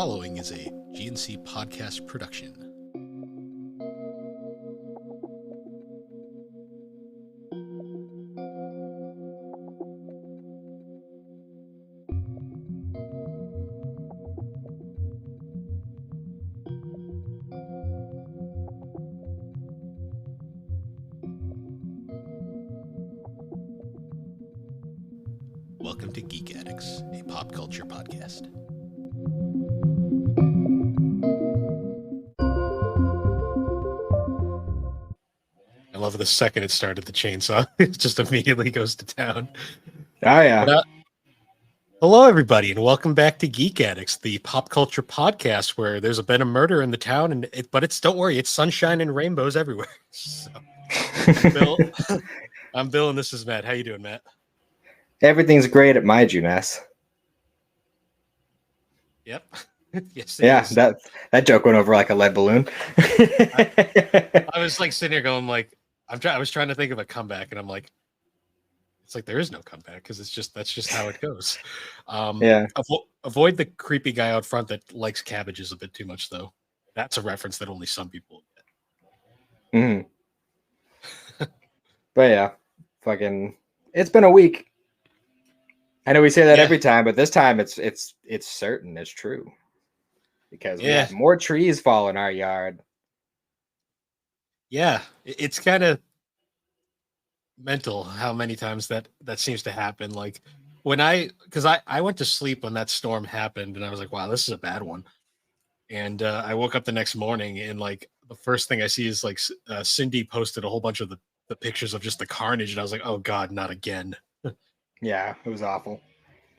following is a GNC podcast production. Welcome to Geek Addicts, a pop culture podcast. I love the second it started the chainsaw. It just immediately goes to town. Oh, yeah. Hello, everybody, and welcome back to Geek Addicts, the pop culture podcast where there's been a murder in the town, but don't worry, it's sunshine and rainbows everywhere. So, I'm Bill, and this is Matt. How you doing, Matt? Everything's great at my Juness. Yep. Yes, yeah, is. that joke went over like a lead balloon. I was like sitting here going like, I was trying to think of a comeback, and I'm like, it's like there is no comeback because that's just how it goes. Yeah. Avoid the creepy guy out front that likes cabbages a bit too much, though. That's a reference that only some people get. Mm-hmm. But yeah, fucking, it's been a week. I know we say that every time, but this time it's certain it's true because we had more trees fall in our yard. Yeah, it's kind of mental how many times that seems to happen. Like because I went to sleep when that storm happened, and I was like, wow, this is a bad one. And I woke up the next morning, and like the first thing I see is like Cindy posted a whole bunch of the pictures of just the carnage, and I was like, oh god, not again. Yeah, it was awful.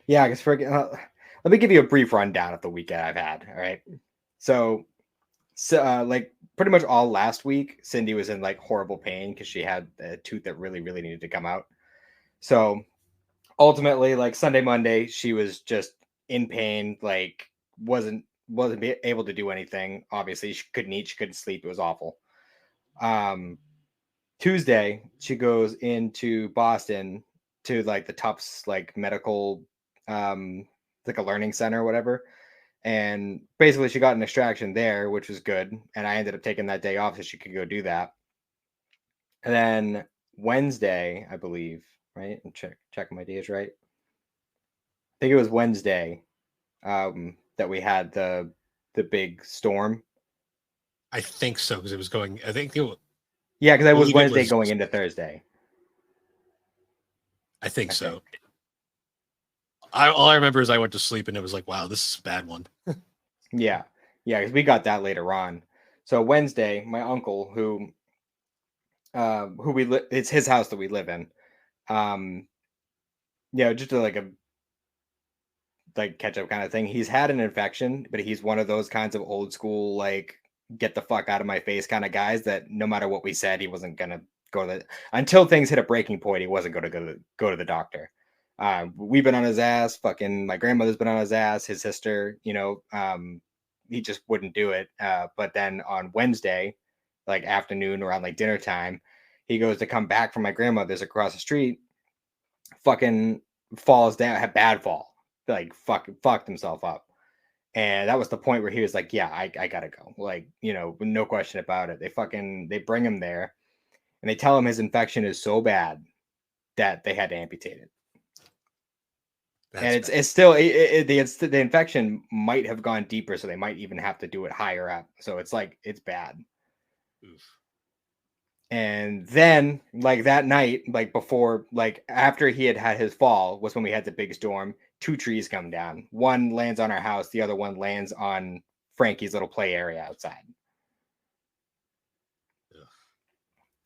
Yeah, because let me give you a brief rundown of the weekend I've had. All right, so like pretty much all last week, Cindy was in like horrible pain because she had a tooth that really needed to come out. So ultimately, like Sunday, Monday, she was just in pain, like wasn't able to do anything. Obviously, she couldn't eat, she couldn't sleep. It was awful. Tuesday, she goes into Boston to like the Tufts like medical like a learning center or whatever. And basically she got an extraction there, which was good. And I ended up taking that day off so she could go do that. And then Wednesday, I believe, right? And check my days right. I think it was Wednesday that we had the big storm. I think so, because it was going, I think it was, yeah, because it was Wednesday going into Thursday. I think so. All I remember is I went to sleep and it was like, wow, this is a bad one. Yeah, because we got that later on. So Wednesday, my uncle, who it's his house that we live in. Just like a catch up kind of thing. He's had an infection, but he's one of those kinds of old school, like get the fuck out of my face kind of guys that no matter what we said, he wasn't gonna go to until things hit a breaking point. He wasn't going to go to the doctor. We've been on his ass. Fucking my grandmother's been on his ass. His sister, he just wouldn't do it. But then on Wednesday, like afternoon around like dinner time, he goes to come back from my grandmother's across the street. Fucking falls down, had bad fall, like fucked himself up. And that was the point where he was like, yeah, I gotta go. Like, no question about it. They bring him there and they tell him his infection is so bad that they had to amputate it. And it's still the infection might have gone deeper, so they might even have to do it higher up. So it's like it's bad. Oof. And then like that night, like before, like after he had his fall, was when we had the big storm. 2 trees come down. One lands on our house. The other one lands on Frankie's little play area outside. Ugh.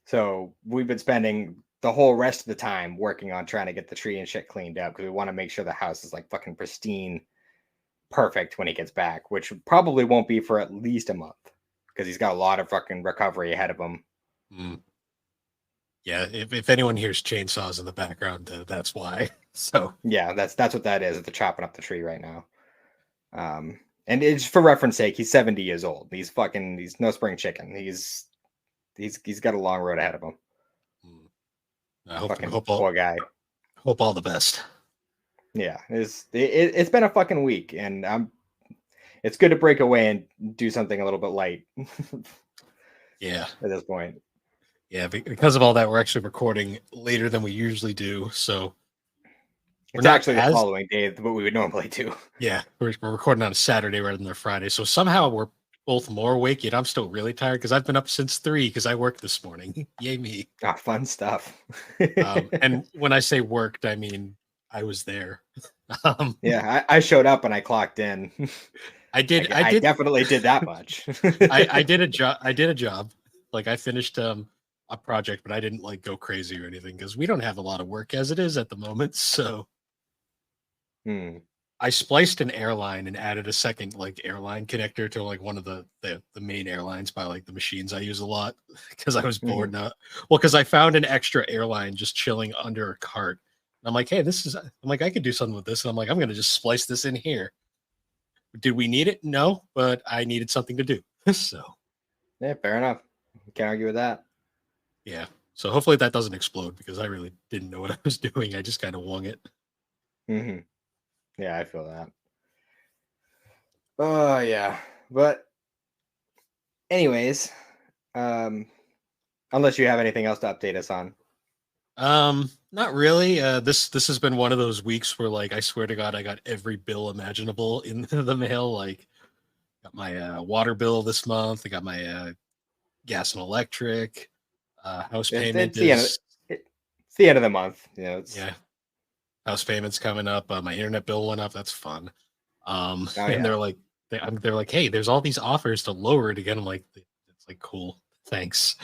So we've been spending the whole rest of the time working on trying to get the tree and shit cleaned up because we want to make sure the house is like fucking pristine, perfect when he gets back, which probably won't be for at least a month because he's got a lot of fucking recovery ahead of him. Mm. Yeah, if anyone hears chainsaws in the background, that's why. So yeah, that's what that is. They're chopping up the tree right now. And it's for reference sake, he's 70 years old. He's no spring chicken. He's got a long road ahead of him. I hope poor guy. Hope all the best. Yeah, it's been a fucking week, and it's good to break away and do something a little bit light. Yeah. At this point. Yeah, because of all that, we're actually recording later than we usually do. So we're It's not actually the as following day of what we would normally do. yeah, we're recording on a Saturday rather than a Friday. So somehow we're both more awake, yet I'm still really tired because I've been up since 3 because I worked this morning. Yay me. Fun stuff. And when I say worked, I mean I was there. Yeah, I showed up and I clocked in. I did I definitely did that much. I did a job. I did a job. Like I finished a project, but I didn't like go crazy or anything because we don't have a lot of work as it is at the moment. So I spliced an airline and added a second like airline connector to like one of the main airlines by like the machines I use a lot because I was bored. Well, because I found an extra airline just chilling under a cart. And I'm like, hey, I'm like, I could do something with this. And I'm like, I'm gonna just splice this in here. Did we need it? No, but I needed something to do. So yeah, fair enough. Can't argue with that. Yeah. So hopefully that doesn't explode because I really didn't know what I was doing. I just kind of wung it. Yeah, I feel that. Oh yeah. But anyways, unless you have anything else to update us on. Not really. This has been one of those weeks where like I swear to God, I got every bill imaginable in the mail. Like got my water bill this month. I got my gas and electric. House payment is it's the end of the month. You know, yeah. House payment's coming up. My internet bill went up. That's fun. And yeah. they're like, hey, there's all these offers to lower it again. I'm like, it's like cool, thanks.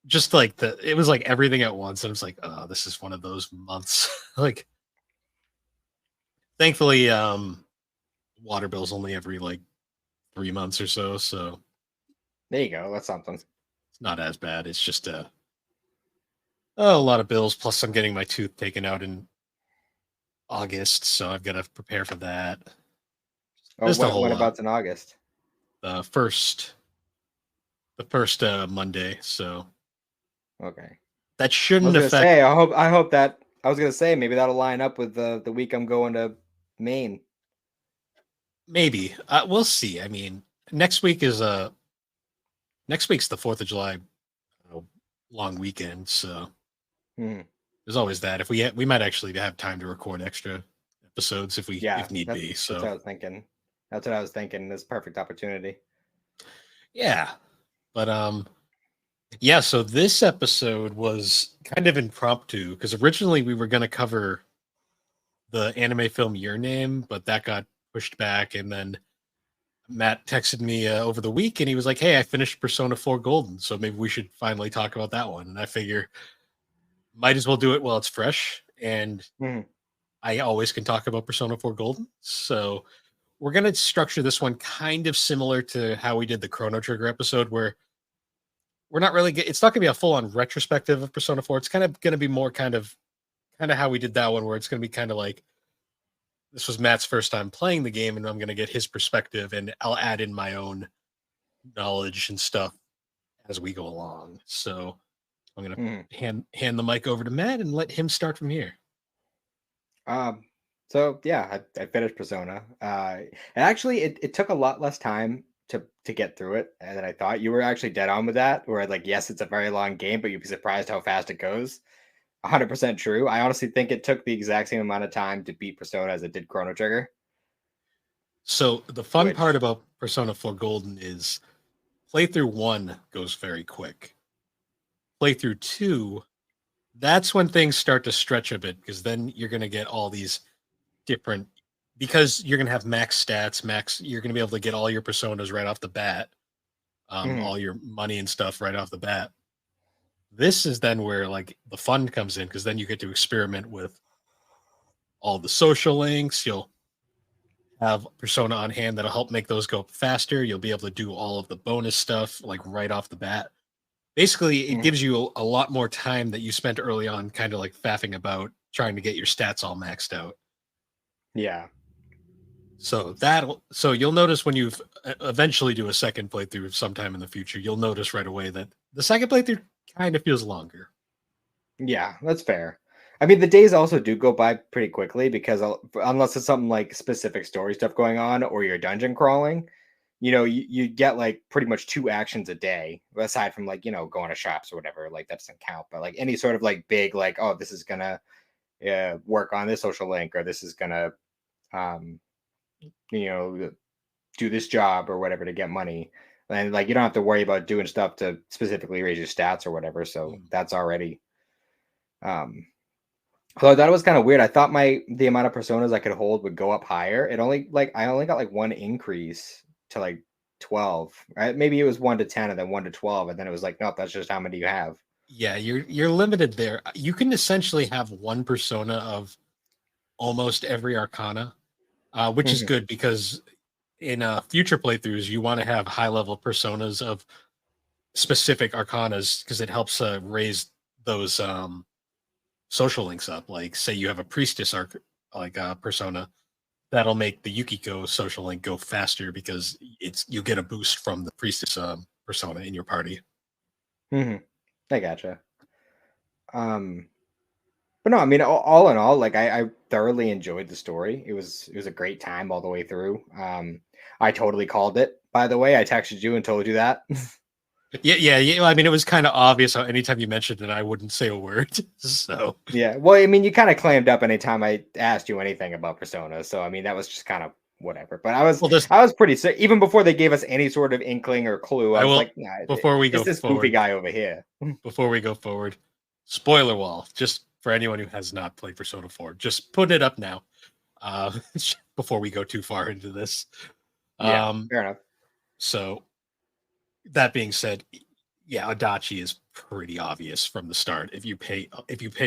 Just like it was like everything at once. And I was like, oh, this is one of those months. Like, thankfully, water bill's only every like 3 months or so. So there you go. That's something. It's not as bad. It's just a lot of bills. Plus, I'm getting my tooth taken out in August, so I've got to prepare for that. When about in August? The first Monday. So okay, that shouldn't affect. I hope that I was gonna say maybe that'll line up with the week I'm going to Maine. Maybe we'll see. I mean, next week's the 4th of July long weekend, so there's always that. If we might actually have time to record extra episodes if need be. So that's what I was thinking. That's what I was thinking. This perfect opportunity. Yeah, but yeah. So this episode was kind of impromptu because originally we were going to cover the anime film Your Name, but that got pushed back, and then Matt texted me over the week and he was like, hey, I finished Persona 4 Golden, so maybe we should finally talk about that one. And I figure might as well do it while it's fresh, and I always can talk about Persona 4 Golden. So we're going to structure this one kind of similar to how we did the Chrono Trigger episode, where we're not really it's not going to be a full-on retrospective of Persona 4. It's kind of going to be more kind of how we did that one, where it's going to be kind of like this was Matt's first time playing the game, and I'm going to get his perspective, and I'll add in my own knowledge and stuff as we go along. So I'm going to hand the mic over to Matt and let him start from here. So yeah, I finished Persona. And actually, it took a lot less time to get through it than I thought. You were actually dead on with that. Where like, yes, it's a very long game, but you'd be surprised how fast it goes. 100% true. I honestly think it took the exact same amount of time to beat Persona as it did Chrono Trigger. So the fun part about Persona 4 Golden is playthrough 1 goes very quick. Playthrough 2, that's when things start to stretch a bit, because then you're going to get all these different, because you're going to have max stats, you're going to be able to get all your personas right off the bat, all your money and stuff right off the bat. This is then where like the fun comes in, because then you get to experiment with all the social links. You'll have persona on hand that'll help make those go faster. You'll be able to do all of the bonus stuff like right off the bat. Basically, it gives you a lot more time that you spent early on kind of like faffing about trying to get your stats all maxed out. Yeah. So you'll notice when you eventually do a second playthrough sometime in the future, you'll notice right away that the second playthrough kind of feels longer. Yeah, that's fair. I mean, the days also do go by pretty quickly because unless it's something like specific story stuff going on or you're dungeon crawling, you get like pretty much 2 actions a day, aside from like, going to shops or whatever. Like that doesn't count. But like any sort of like big, like, oh, this is gonna work on this social link, or this is gonna, um, you know, do this job or whatever to get money. And like you don't have to worry about doing stuff to specifically raise your stats or whatever. So Mm. that's already um so that was kind of weird. I thought the amount of personas I could hold would go up higher. I only got like one increase to like 12. Right? Maybe it was 1 to 10 and then 1 to 12. And then it was like, nope, that's just how many you have. Yeah, you're limited there. You can essentially have one persona of almost every arcana, which is Mhm. good because in future playthroughs you want to have high level personas of specific arcanas because it helps raise those social links up. Like, say you have a priestess persona, that'll make the Yukiko social link go faster because you get a boost from the priestess persona in your party. Mhm. I gotcha. Um but no, I mean all in all, like I thoroughly enjoyed the story. It was a great time all the way through. I totally called it, by the way. I texted you and told you that. Yeah. I mean, it was kind of obvious how anytime you mentioned it, I wouldn't say a word. So Yeah. Well, I mean, you kind of clammed up anytime I asked you anything about Persona. So I mean, that was just kind of whatever. But well, this I was pretty sick. Even before they gave us any sort of inkling or clue, I I was will like, nah, before we it's go this goofy forward. guy over here. Before we go forward, spoiler wall. Just for anyone who has not played Persona 4, just put it up now. Uh, before we go too far into this. Yeah, Um, fair enough. so that being said, yeah, Adachi is pretty obvious from the start if you pay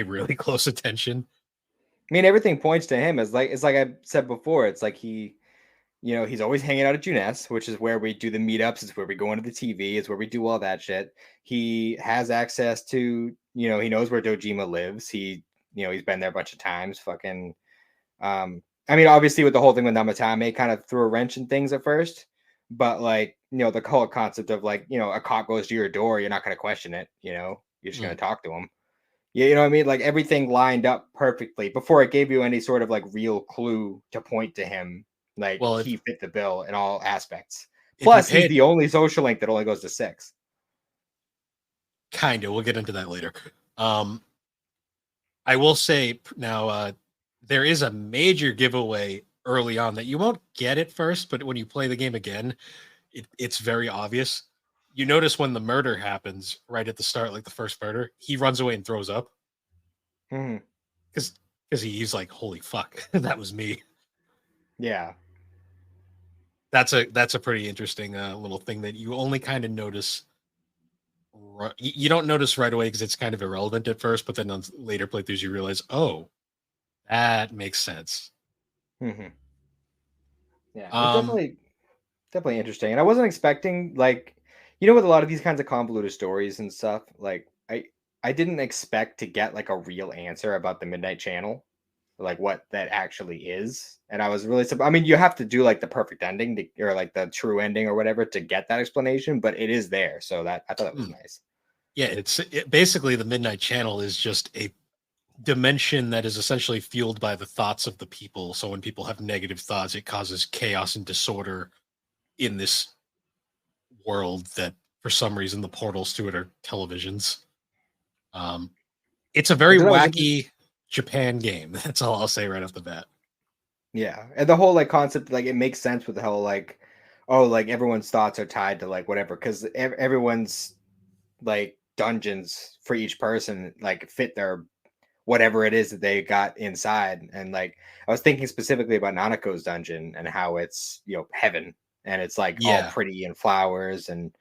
really close attention. I mean, everything points to him as like it's like I said before. It's like he's always hanging out at Juness, which is where we do the meetups. It's where we go into the TV. It's where we do all that shit. He has access to, he knows where Dojima lives. He's been there a bunch of times. Fucking, I mean, obviously with the whole thing with Namatame, kind of threw a wrench in things at first, but like, the whole concept of like, a cop goes to your door, you're not going to question it. You're just going Mm. to talk to him. Yeah, you know what I mean? Like everything lined up perfectly before it gave you any sort of like real clue to point to him. Like Well, he fit the bill in all aspects. if you Plus, he's paid, the only social link that only goes to 6. kind of, we'll get into that later. Um, I will say now, there is a major giveaway early on that you won't get at first, but when you play the game again, it's very obvious. You notice when the murder happens right at the start, like the first murder, he runs away and throws up Mhm. because he's like, "Holy fuck, that was me." Yeah. That's a pretty interesting little thing that you only kind of notice. You don't notice right away because it's kind of irrelevant at first, but then on later playthroughs you realize, oh, that makes sense. Mhm. Yeah. It's Um, definitely interesting. And I wasn't expecting like, with a lot of these kinds of convoluted stories and stuff, like I didn't expect to get like a real answer about the Midnight Channel, like what that actually is. And I was really I mean, you have to do like the perfect ending or like the true ending or whatever to get that explanation, but it is there. So that I thought that was hmm. nice. Yeah, basically the Midnight Channel is just a dimension that is essentially fueled by the thoughts of the people. So when people have negative thoughts, it causes chaos and disorder in this world that for some reason the portals to it are televisions. Um, it's a very Which I thought was wacky Japan game. That's all I'll say right off the bat. yeah. And the whole like concept, like it makes sense with the whole like, oh, like everyone's thoughts are tied to like whatever, because everyone's like dungeons for each person like fit their whatever it is that they got inside. And like I was thinking specifically about Nanako's dungeon and how it's heaven, and it's like all Yeah, pretty and flowers and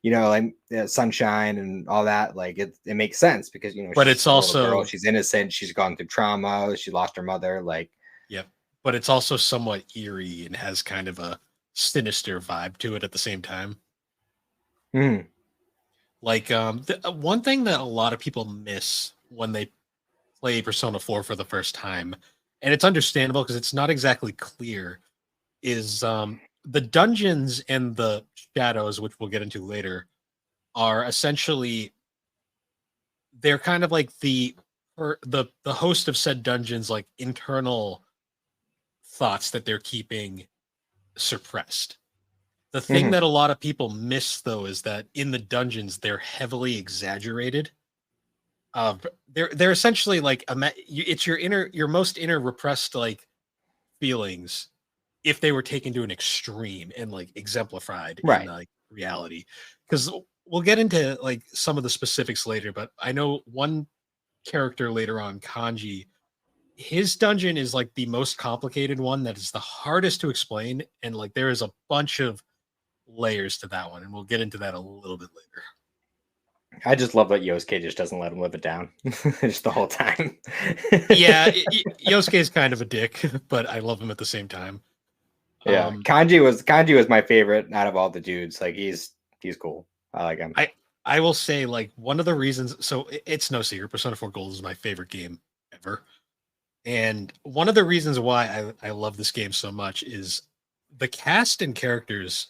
like sunshine and all that. Like it makes sense because but she's it's a little girl, also she's innocent, she's gone through trauma, she lost her mother. Like yep, but it's also somewhat eerie and has kind of a sinister vibe to it at the same time. hmm, Like one thing that a lot of people miss when they play Persona 4 for the first time, and it's understandable because it's not exactly clear, is the dungeons and the shadows, which we'll get into later, are essentially they're kind of like the for the host of said dungeons like internal thoughts that they're keeping suppressed. The thing Hmm. that a lot of people miss though is that in the dungeons they're heavily exaggerated. They're essentially like it's your most inner repressed like feelings if they were taken to an extreme and like exemplified in Right. like reality. Because we'll get into like some of the specifics later, but I know one character later on, Kanji, his dungeon is like the most complicated one that is the hardest to explain. And like there is a bunch of layers to that one, and we'll get into that a little bit later. I just love that Yosuke just doesn't let him live it down just the whole time. Yeah, Yosuke is kind of a dick, but I love him at the same time. Yeah, Um, Kanji was my favorite out of all the dudes. Like he's cool. I like him. I I will say like one of the reasons. So it's no secret, Persona 4 Gold is my favorite game ever, and one of the reasons why I love this game so much is the cast and characters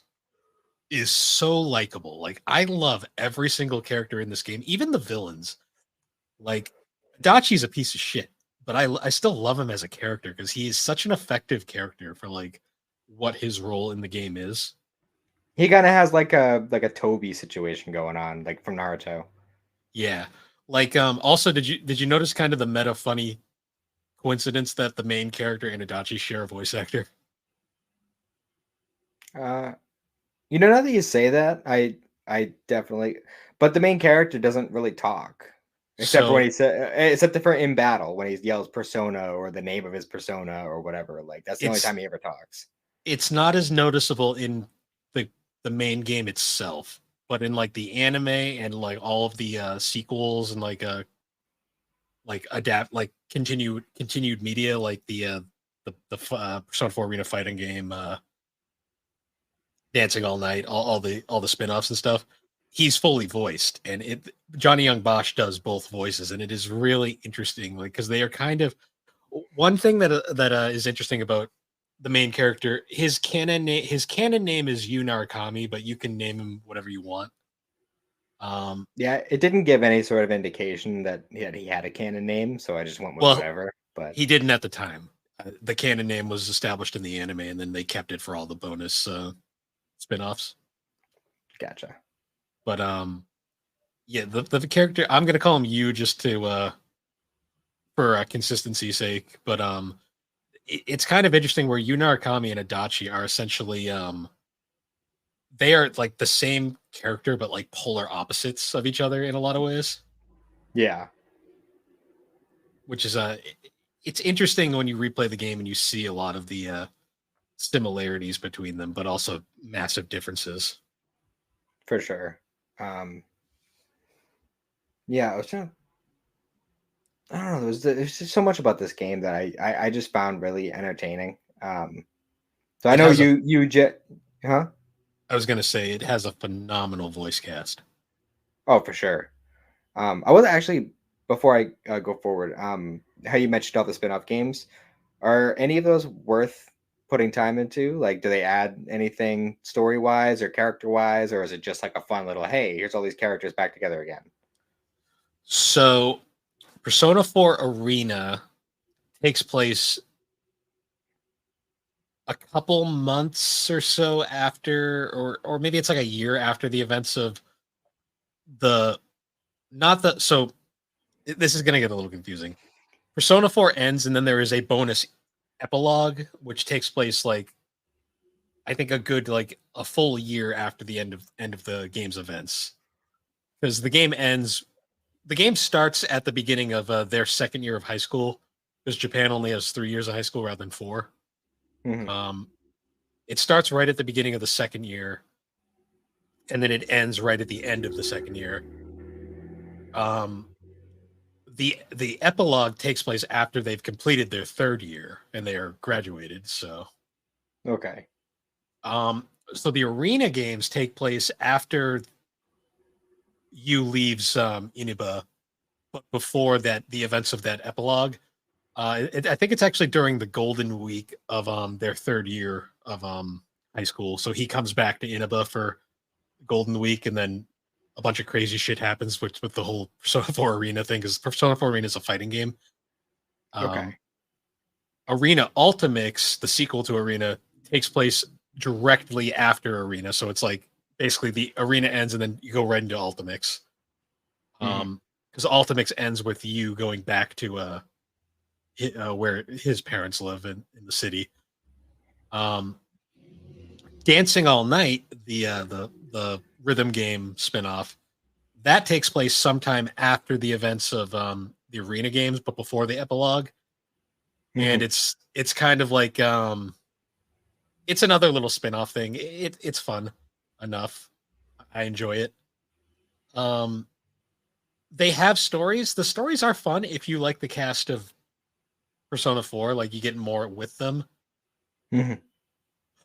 is so likable. Like I love every single character in this game, even the villains. Like Dachi's a piece of shit, but I still love him as a character because he is such an effective character for like what his role in the game is. He kind of has like a Toby situation going on, like from Naruto. Yeah. Like also did you notice kind of the meta funny coincidence that the main character and Adachi share a voice actor? Uh, now that you say that, I definitely. But the main character doesn't really talk, except for when So he said, except for in battle when he yells persona or the name of his persona or whatever. Like that's the only it's time he ever talks. it's not as noticeable in the the main game itself, but in like the anime and like all of the sequels and like adapt like continued media like the Persona 4 Arena fighting game, Dancing All Night, all the spin-offs and stuff. He's fully voiced, and it Johnny Young Bosch does both voices, and it is really interesting, like because they are kind of one thing that is interesting about the main character. His canon name is Yu Narakami, but you can name him whatever you want. Um, Yeah, it didn't give any sort of indication that he had a canon name, so I just went with well, whatever. But he didn't at the time. The canon name was established in the anime, and then they kept it for all the bonus spin-offs. gotcha. But yeah, the character I'm gonna call him Yu just to for consistency's sake. But it's kind of interesting where Yu Narakami and Adachi are essentially they are like the same character but like polar opposites of each other in a lot of ways, Yeah, which is it's interesting when you replay the game and you see a lot of the similarities between them, but also massive differences. for sure. Um, yeah, I was trying. I don't know. There's just so much about this game that I just found really entertaining. So I It know has a huh? I was gonna say it has a phenomenal voice cast. Oh, for sure. I was actually before I go forward. How you mentioned all the spin-off games, are any of those worth putting time into? Like, do they add anything story-wise or character-wise, or is it just like a fun little, hey, here's all these characters back together again? So Persona 4 Arena takes place a couple months or so after, or maybe it's like a year after the events of the not the so this is going to get a little confusing. Persona 4 ends and then there is a bonus epilogue which takes place like I think a good like a full year after the end of the game's events, because the game starts at the beginning of their second year of high school, because Japan only has 3 years of high school rather than four. Mhm. um it starts right at the beginning of the second year, and then it ends right at the end of the second year. Um, the epilogue takes place after they've completed their third year and they are graduated. Okay. So the arena games take place after you leaves Iniba, but before that, the events of that epilogue. I think it's actually during the golden week of their third year of high school. So he comes back to Inaba for Golden Week, and then a bunch of crazy shit happens with the whole Persona 4 Arena thing, because Persona 4 Arena is a fighting game. Um, Okay. Arena Ultimix, the sequel to Arena, takes place directly after Arena, so it's like basically the Arena ends and then you go right into Ultimix. Hmm. Because Ultimix ends with you going back to where his parents live in the city. Um, Dancing All Night, the rhythm game spinoff, that takes place sometime after the events of the arena games, but before the epilogue. And Hmm. it's kind of like it's another little spin-off thing. It's fun enough. I enjoy it. Um, they have stories. The stories are fun if you like the cast of Persona 4, like you get more with them. Hmm.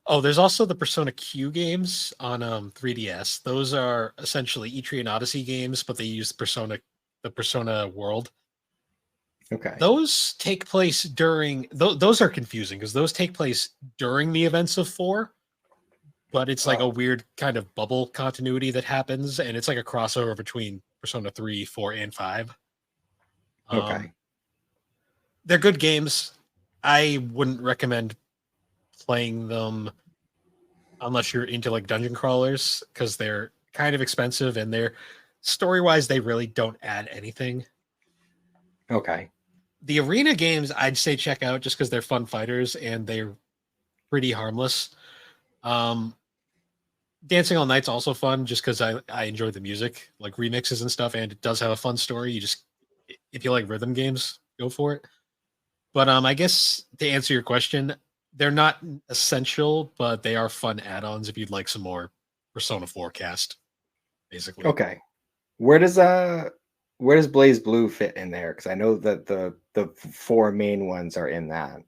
Oh, there's also the Persona Q games on 3DS. Those are essentially Etrian Odyssey games, but they use the Persona world. Okay. Those take place during those are confusing because those take place during the events of 4, but it's like a Oh, weird kind of bubble continuity that happens, and it's like a crossover between Persona 3, 4, and 5. Um, okay. they're good games. I wouldn't recommend playing them unless you're into like dungeon crawlers because they're kind of expensive and they're story wise they really don't add anything. Okay. The arena games I'd say check out just because they're fun fighters and they're pretty harmless. Um, Dancing All Night's also fun just because I enjoy the music, like remixes and stuff, and it does have a fun story. You just if you like rhythm games, go for it. But I guess to answer your question, they're not essential, but they are fun add-ons if you'd like some more Persona 4 cast, basically. Okay. Where does uh where does Blaze Blue fit in there? Because I know that the four main ones are in that.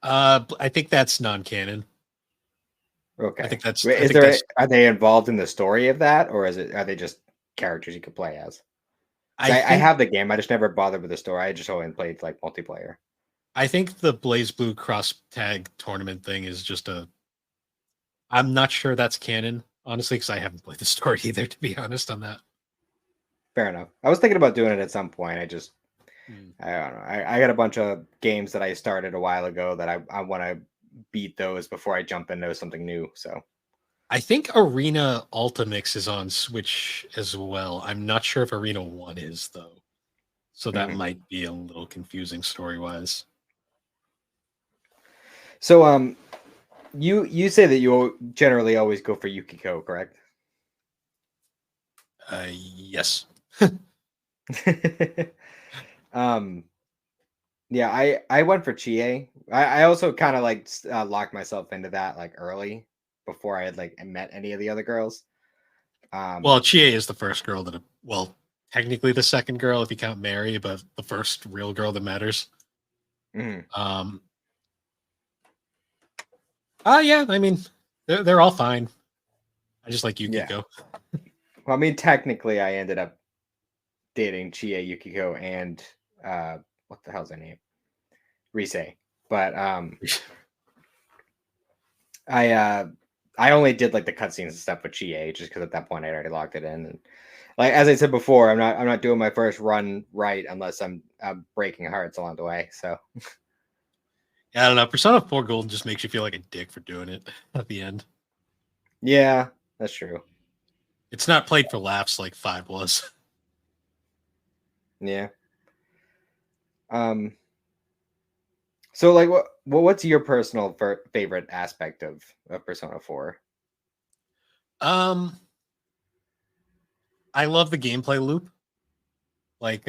I think that's non-canon. Okay. I Is think there that's are they involved in the story of that, or are they just characters you could play as? I Because I think have the game, I just never bothered with the story. I just only played like multiplayer. I think the Blaze Blue cross tag tournament thing is just a. I'm not sure that's canon, honestly, because I haven't played the story either. To be honest on that. Fair enough. I was thinking about doing it at some point. Hmm. I don't know. I got a bunch of games that I started a while ago that I want to beat those before I jump into something new. So I think Arena Ultimix is on Switch as well. I'm not sure if Arena One is though, so that mhm. might be a little confusing story wise. So you say that you generally always go for Yukiko, correct? Yes. um yeah, I went for Chie. I also kind of like locked myself into that like early before I had like met any of the other girls. Well, Um Chie is the first girl that. Well, technically the second girl if you count Mary, but the first real girl that matters. mhm. Um. Yeah. I mean, they're all fine. I just like Yeah. Yukiko. Well, I mean technically I ended up dating Chie, Yukiko, and what the hell's her name? Rise. But I uh I only did like the cutscenes and stuff with Chie just because at that point I already locked it in. And like as I said before, I'm not doing my first run right unless I'm breaking hearts along the way. So Yeah, I don't know. Persona 4 Gold just makes you feel like a dick for doing it at the end. yeah, that's true. It's not played for laughs like 5 was. Yeah. Um. So like what's your personal favorite aspect of Persona 4? Um, I love the gameplay loop. Like,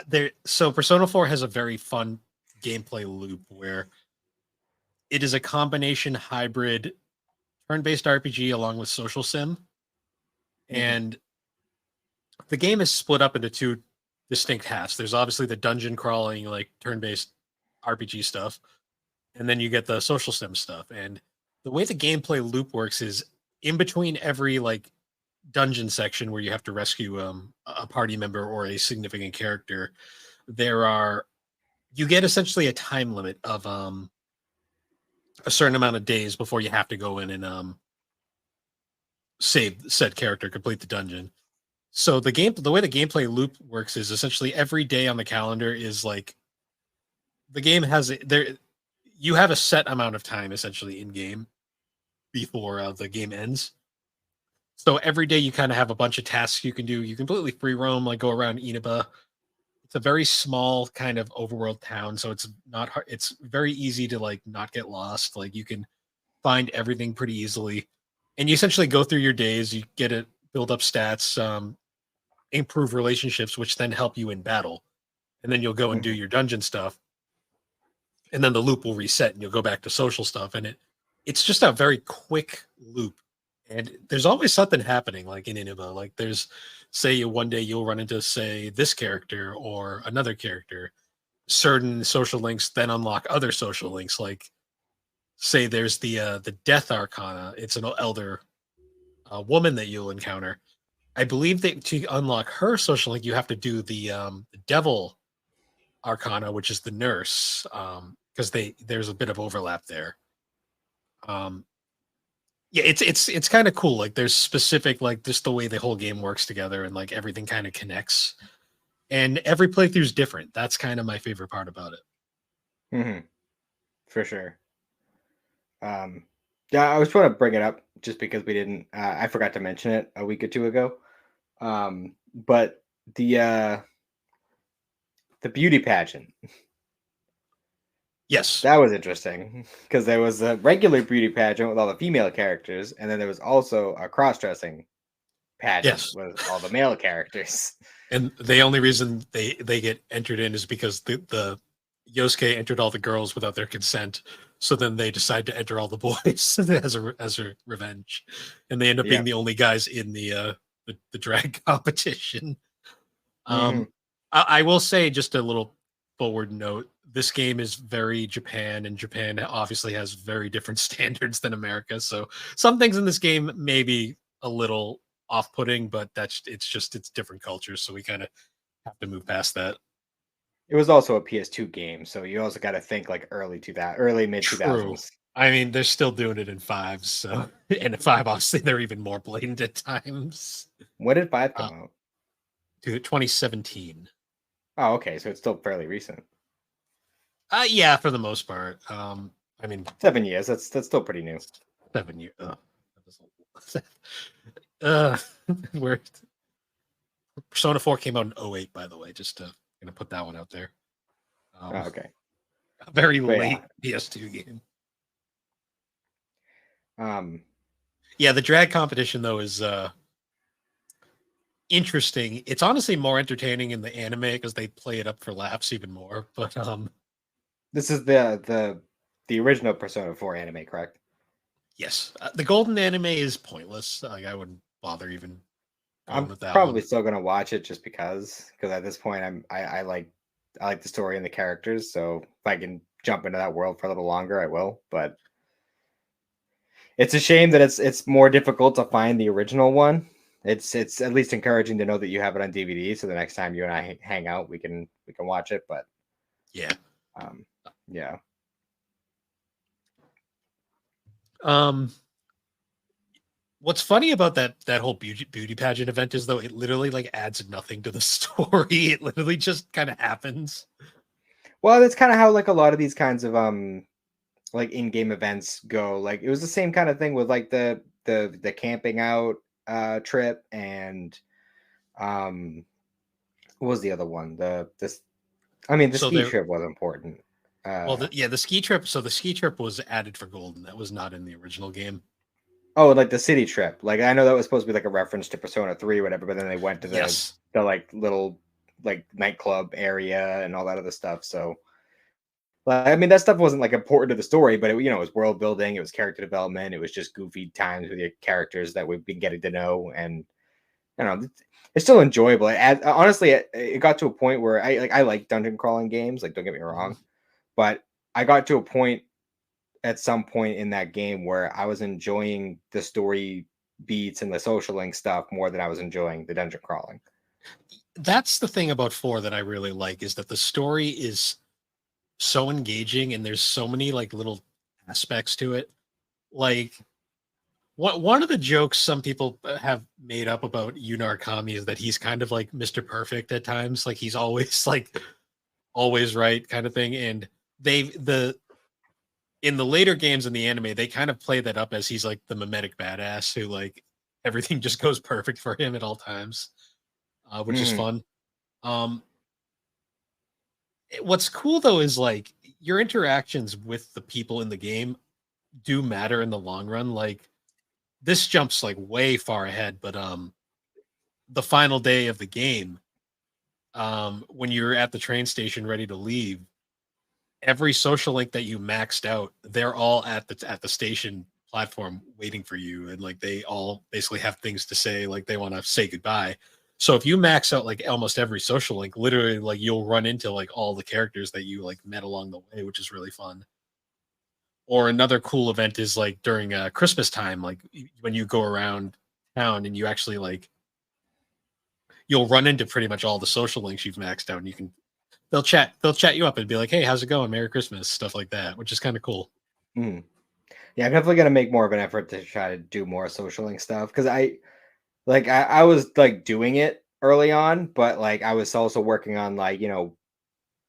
there. So Persona 4 has a very fun gameplay loop where it is a combination hybrid turn-based RPG along with social sim, Hmm. and the game is split up into two distinct halves. There's obviously the dungeon crawling, like turn-based RPG stuff, and then you get the social sim stuff. And the way the gameplay loop works is in between every like dungeon section where you have to rescue a party member or a significant character, there are you get essentially a time limit of a certain amount of days before you have to go in and save said character, complete the dungeon. So the way the gameplay loop works is essentially every day on the calendar is like the game has there. You have a set amount of time essentially in game before the game ends. So every day you kind of have a bunch of tasks you can do. You completely free roam, like go around Inaba. It's a very small kind of overworld town, so it's not hard. It's very easy to like not get lost. Like you can find everything pretty easily, and you essentially go through your days. You get it, build up stats, improve relationships, which then help you in battle. And then you'll go and do Mhm. your dungeon stuff, and then the loop will reset, and you'll go back to social stuff. And it's just a very quick loop, and there's always something happening. Like in Inaba, like there's say one day you'll run into say this character or another character. Certain social links then unlock other social links. Like say there's the Death Arcana. It's an elder woman that you'll encounter. I believe that to unlock her social link, you have to do the Devil Arcana, which is the nurse, because there's a bit of overlap there. Um, yeah, it's kind of cool. Like there's specific like just the way the whole game works together and like everything kind of connects. And every playthrough is different. That's kind of my favorite part about it. Mhm. For sure. Um, yeah, I was trying to bring it up just because we didn't. I forgot to mention it a week or two ago. But the beauty pageant, Yes, that was interesting because there was a regular beauty pageant with all the female characters, and then there was also a cross-dressing pageant yes. with all the male characters. And the only reason they get entered in is because the Yosuke entered all the girls without their consent. So then they decide to enter all the boys as a revenge, and they end up being Yep. the only guys in the drag competition. Hmm. Um, I will say just a little forward note. This game is very Japan, and Japan obviously has very different standards than America. So some things in this game may be a little off-putting, but it's different cultures, so we kind of have to move past that. It was also a PS2 game, so you also got to think like early mid two True. thousands. I mean, they're still doing it in fives, so and in five, obviously, they're even more blatant at times. When did five Uh, come out? to 2017. Oh, okay, so it's still fairly recent. Yeah, for the most part. I mean, 7 years. That's still pretty new. 7 years. Uh, where Persona 4 came out in '08, by the way, just to gonna put that one out there. Oh, Um, okay, a very but yeah, late PS2 game. um, Yeah, the drag competition though is interesting. It's honestly more entertaining in the anime because they play it up for laughs even more. But this is the original Persona 4 anime, correct? yes, the golden anime is pointless. Like I wouldn't bother even going I'm with that probably one. still gonna watch it just because at this point I like the story and the characters, so if I can jump into that world for a little longer, I will. But it's a shame that it's more difficult to find the original one. It's at least encouraging to know that you have it on DVD, so the next time you and I hang out, we can watch it. But Yeah. um, yeah, Um, what's funny about that whole beauty pageant event is though it literally like adds nothing to the story. It literally just kind of happens. well, that's kind of how like a lot of these kinds of like in-game events go. Like it was the same kind of thing with like the camping out trip and um what was the other one? The So ski there, trip was important. well, Uh the ski trip. So the ski trip was added for Golden. That was not in the original game. oh, like the city trip. Like I know that was supposed to be like a reference to Persona 3 or whatever, but then they went to Yes. the like little like nightclub area and all that other stuff. So like I mean that stuff wasn't like important to the story, but it was world building, it was character development, it was just goofy times with your characters that we've been getting to know and I don't know. It's still enjoyable. Honestly, it got to a point where I like dungeon crawling games. Like, don't get me Mhm. wrong, but I got to a point at some point in that game where I was enjoying the story beats and the social link stuff more than I was enjoying the dungeon crawling. That's the thing about four that I really like is that the story is so engaging and there's so many like little aspects to it. Like one of the jokes some people have made up about Yu Narukami is that he's kind of like Mr. Perfect at times. Like he's always like always right kind of thing. And they the in the later games in the anime, they kind of play that up as he's like the mimetic badass who like everything just goes perfect for him at all times, which is Mhm. fun. Um, what's cool though is like your interactions with the people in the game do matter in the long run. Like this jumps like way far ahead, but the final day of the game, when you're at the train station ready to leave, every social link that you maxed out, they're all at the station platform waiting for you, and like they all basically have things to say, like they want to say goodbye. So if you max out like almost every social link, literally like you'll run into like all the characters that you like met along the way, which is really fun. Or another cool event is like during Christmas time, like when you go around town and you actually like you'll run into pretty much all the social links you've maxed out, and you can they'll chat you up and be like, "Hey, how's it going? Merry Christmas," stuff like that, which is kind of cool. Mhm. Yeah, I'm definitely gonna make more of an effort to try to do more social link stuff because I was like doing it early on, but like I was also working on like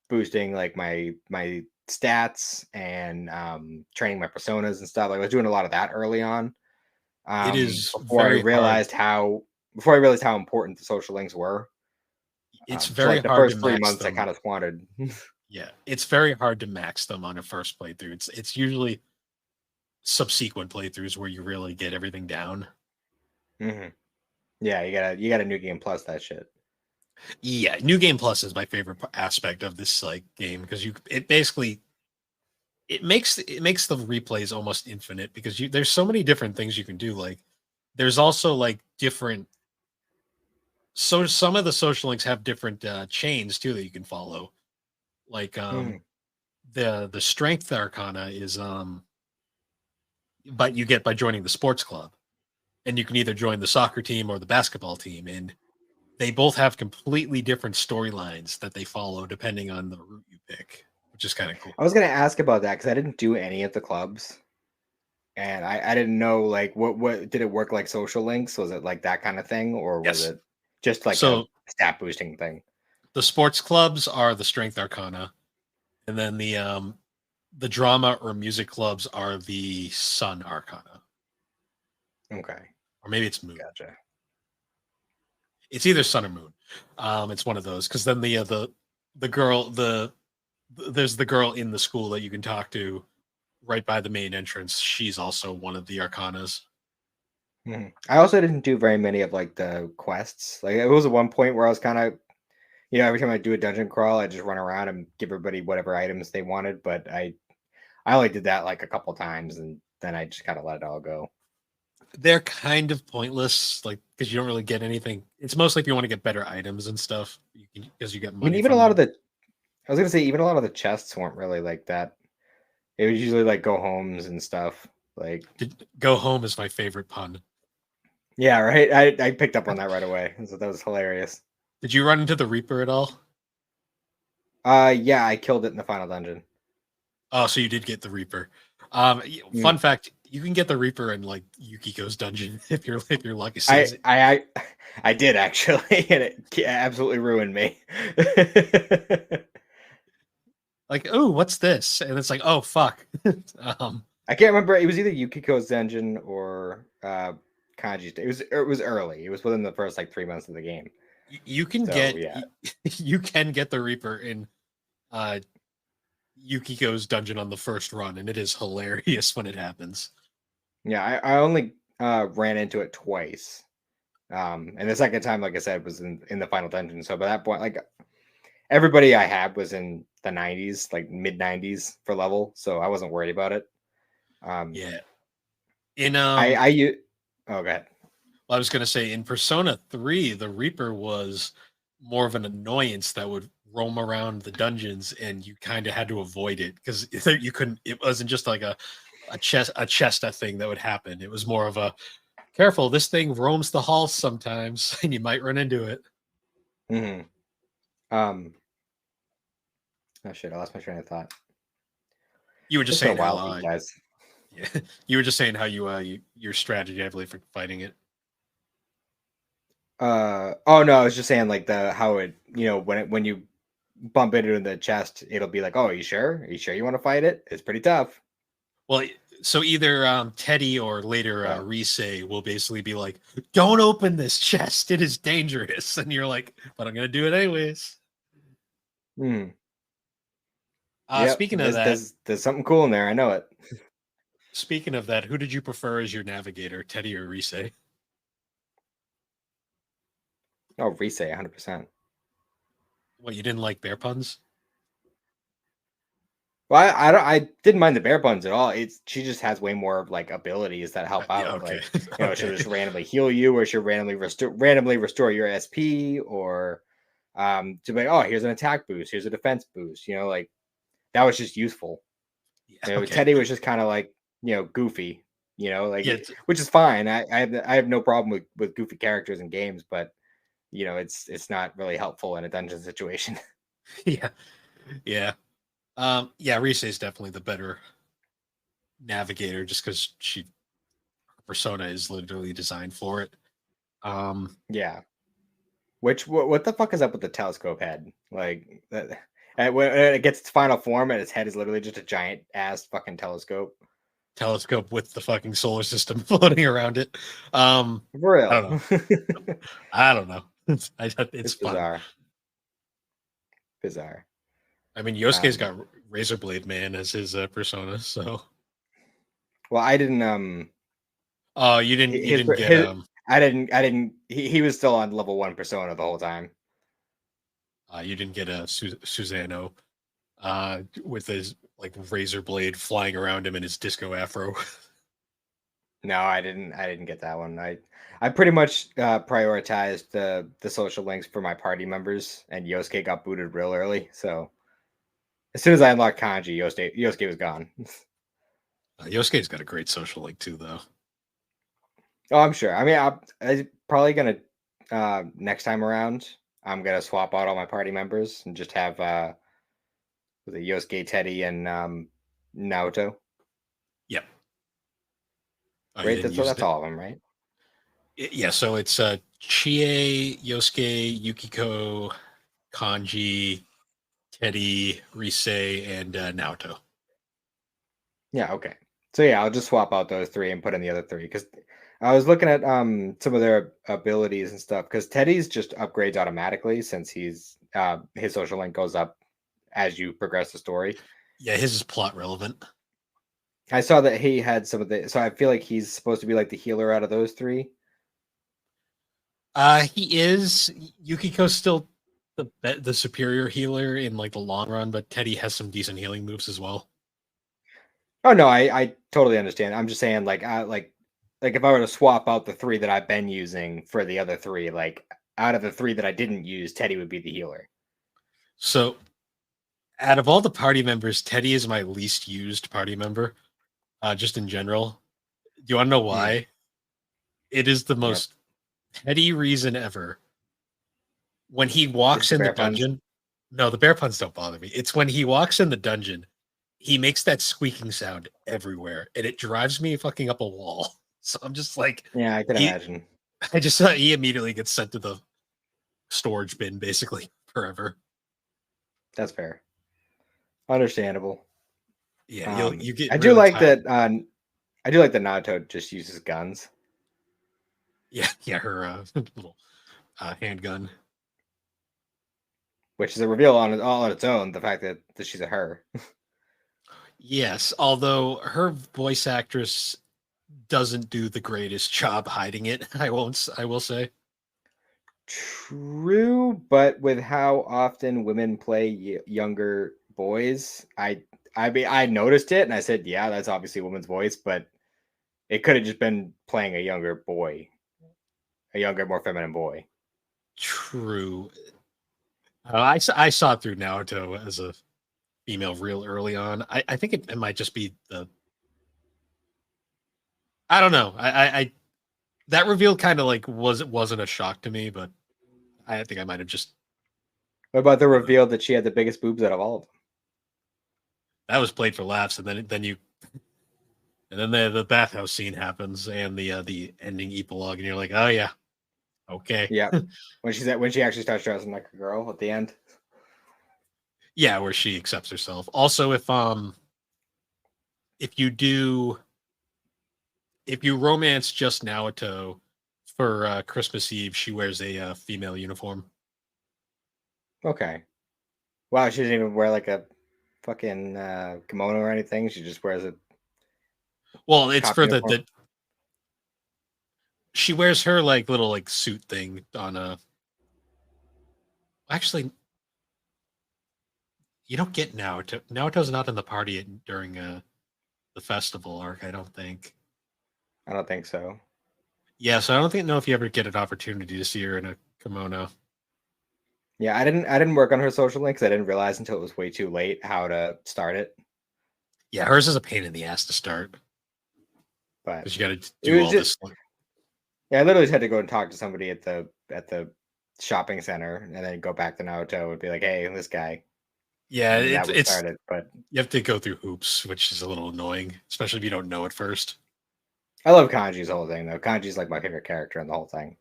boosting like my stats and training my personas and stuff. Like I was doing a lot of that early on It is before I very hard. realized how important the social links were. It's So very like the hard to first three max months, I them. kind of squandered. Yeah, it's very hard to max them on a first playthrough. It's usually subsequent playthroughs where you really get everything down. Mhm. Yeah, you got a new game plus that shit. Yeah, New Game Plus is my favorite aspect of this like game because you it basically it makes the replays almost infinite because you there's so many different things you can do. Like there's also like different so some of the social links have different chains too that you can follow. Like Mhm. the strength arcana is but you get by joining the sports club, and you can either join the soccer team or the basketball team, and they both have completely different storylines that they follow depending on the route you pick, which is kind of cool. I was gonna ask about that because I didn't do any of the clubs, and I didn't know like what did it work like social links? Was it like that kind of thing, or was Yes. it just like a So stat boosting thing? the sports clubs are the strength arcana, and then the drama or music clubs are the sun arcana, Okay, or maybe it's moon. gotcha. It's either sun or moon. It's one of those because then the girl there's the girl in the school that you can talk to right by the main entrance. She's also one of the arcanas. Mhm. I also didn't do very many of like the quests. Like it was at one point where I was kind of, every time I do a dungeon crawl, I just run around and give everybody whatever items they wanted. But I only did that like a couple times, and then I just kind of let it all go. They're kind of pointless, like because you don't really get anything. It's mostly if you want to get better items and stuff, you can because you get I mean, money even a from lot of them. the I was gonna say even a lot of the chests weren't really like that. It was usually like go homes and stuff. Like Go home is my favorite pun. yeah, right. I picked up on that right away. So that was hilarious. Did you run into the Reaper at all? Yeah, I killed it in the final dungeon. Oh, so you did get the Reaper. Mm. Fun fact: you can get the Reaper in like Yukiko's dungeon if your lucky I saves it. I I I did actually, and it absolutely ruined me. Like, oh, what's this? And it's like, oh fuck. um, I can't remember. It was either Yukiko's dungeon or Kanji's. It was early. It was within the first like 3 months of the game. you can So get yeah, you can get the Reaper in uh Yukiko's dungeon on the first run, and it is hilarious when it happens. yeah. I only ran into it twice. And the second time, like I said, was in the final dungeon. So by that point, like everybody I had was in the 90s, like mid 90s for level. So I wasn't worried about it. Um, Yeah. In I u- oh, go ahead. well, I was gonna say in Persona 3, the Reaper was more of an annoyance that would roam around the dungeons, and you kind of had to avoid it because you couldn't. It wasn't just like a chesta thing that would happen. It was more of a careful. This thing roams the halls sometimes, and you might run into it. Hmm. Um, oh shit, I lost my train of thought. You were just It's been a saying how while for you guys. Yeah. You were just saying how your strategy heavily for fighting it. Oh no, I was just saying like the how it when you bump it in the chest, it'll be like, oh, are you sure? Are you sure you want to fight it? It's pretty tough. Well, so either Teddy or later Yeah. Rise will basically be like, "Don't open this chest; it is dangerous," and you're like, "But I'm gonna do it anyways." Hmm. Yep. Speaking of that, There's something cool in there. I know it. who did you prefer as your navigator, Teddy or Rise? Oh, Rise, 100%. What, you didn't like bear puns? Well, I don't. I didn't mind the bear puns at all. She just has way more like abilities that help Yeah, out. okay, Like she'll okay, just randomly heal you, or she'll randomly restore your SP, or to be like, oh, here's an attack boost, here's a defense boost. Like that was just useful. yeah, okay, Teddy was just kind of like goofy. yeah, Which is fine. I have no problem with goofy characters in games, but it's not really helpful in a dungeon situation. yeah, yeah. Yeah, Rise is definitely the better navigator, just because persona is literally designed for it. Um, Yeah. What the fuck is up with the telescope head? Like that, and when it gets its final form and its head is literally just a giant ass fucking telescope. Telescope with the fucking solar system floating around it. For I real. don't know. I don't know. It's It's fun. bizarre. Bizarre. I mean, Yosuke's Um, got Razorblade Man as his persona, so well, I didn't oh, you his didn't get his I didn't he was still on level 1 persona the whole time. you didn't get a Susano with his like razor blade flying around him in his disco afro. No, I didn't get that one. I pretty much prioritized the social links for my party members, and Yosuke got booted real early. So as soon as I unlocked Kanji, Yosuke was gone. Yosuke's got a great social link too, though. Oh, I'm sure. I mean, I'm probably gonna next time around. I'm gonna swap out all my party members and just have with it Yosuke, Teddy, and Naoto. Yep. Oh, you Right? didn't use That's it. all of them, right? Yeah, so it's Chie, Yosuke, Yukiko, Kanji, Teddy, Rise, and Naoto. Yeah. Okay. So yeah, I'll just swap out those three and put in the other three because I was looking at some of their abilities and stuff because Teddy's just upgrades automatically since his social link goes up as you progress the story. Yeah, his is plot relevant. I saw that he had some of the, so I feel like he's supposed to be like the healer out of those three. He is. Yukiko's still the superior healer in like the long run, but Teddy has some decent healing moves as well. Oh no, I totally understand. I'm just saying like if I were to swap out the three that I've been using for the other three, like out of the three that I didn't use, Teddy would be the healer. So, out of all the party members, Teddy is my least used party member, just in general. Do you want to know Hmm. why? It is the Yep. most petty reason ever. When he Just walks the in the bear puns. dungeon, no, the bear puns don't bother me. It's when he walks in the dungeon, he makes that squeaking sound everywhere, and it drives me fucking up a wall. So I'm just like, Yeah, I can he, imagine. I just he immediately gets sent to the storage bin basically forever. That's fair. Understandable. Yeah, you get I do really like tired. that. I do like that Naruto just uses guns, Yeah, yeah, her little handgun. which is a reveal all on its own. The fact that she's a her. Yes, although her voice actress doesn't do the greatest job hiding it. I will say. True, but with how often women play younger boys, I mean, I noticed it and I said, yeah, that's obviously a woman's voice, but it could have just been playing a younger boy, a younger, more feminine boy. True. I saw it through Naruto as a female real early on. I think it might just be the I don't know. I that reveal kind of like wasn't a shock to me, but I think I might have just What about the I don't know. reveal that she had the biggest boobs out of all of them? That was played for laughs, and then you And then the bathhouse scene happens, and the ending epilogue, and you're like, oh yeah, okay, Yeah. When she actually starts dressing like a girl at the end. yeah, where she accepts herself. Also, if you do if you romance just Naoto for Christmas Eve, she wears a female uniform. Okay. Wow, she doesn't even wear like a fucking kimono or anything. She just wears a Well, it's cop for uniform. the she wears her like little like suit thing on a. Actually, you don't get Naoto. Naoto's not in the party during the festival arc. I don't think. I don't think so. Yeah, so I don't think know if you ever get an opportunity to see her in a kimono. Yeah, I didn't work on her social link because I didn't realize until it was way too late how to start it. Yeah, hers is a pain in the ass to start But because you got to it do was all just this. yeah, I literally just had to go and talk to somebody at the shopping center and then go back to Naoto and be like, hey, this guy. Yeah, And that would it's start it. But you have to go through hoops, which is a little annoying, especially if you don't know it first. I love Kanji's whole thing though. Kanji's like my favorite character in the whole thing.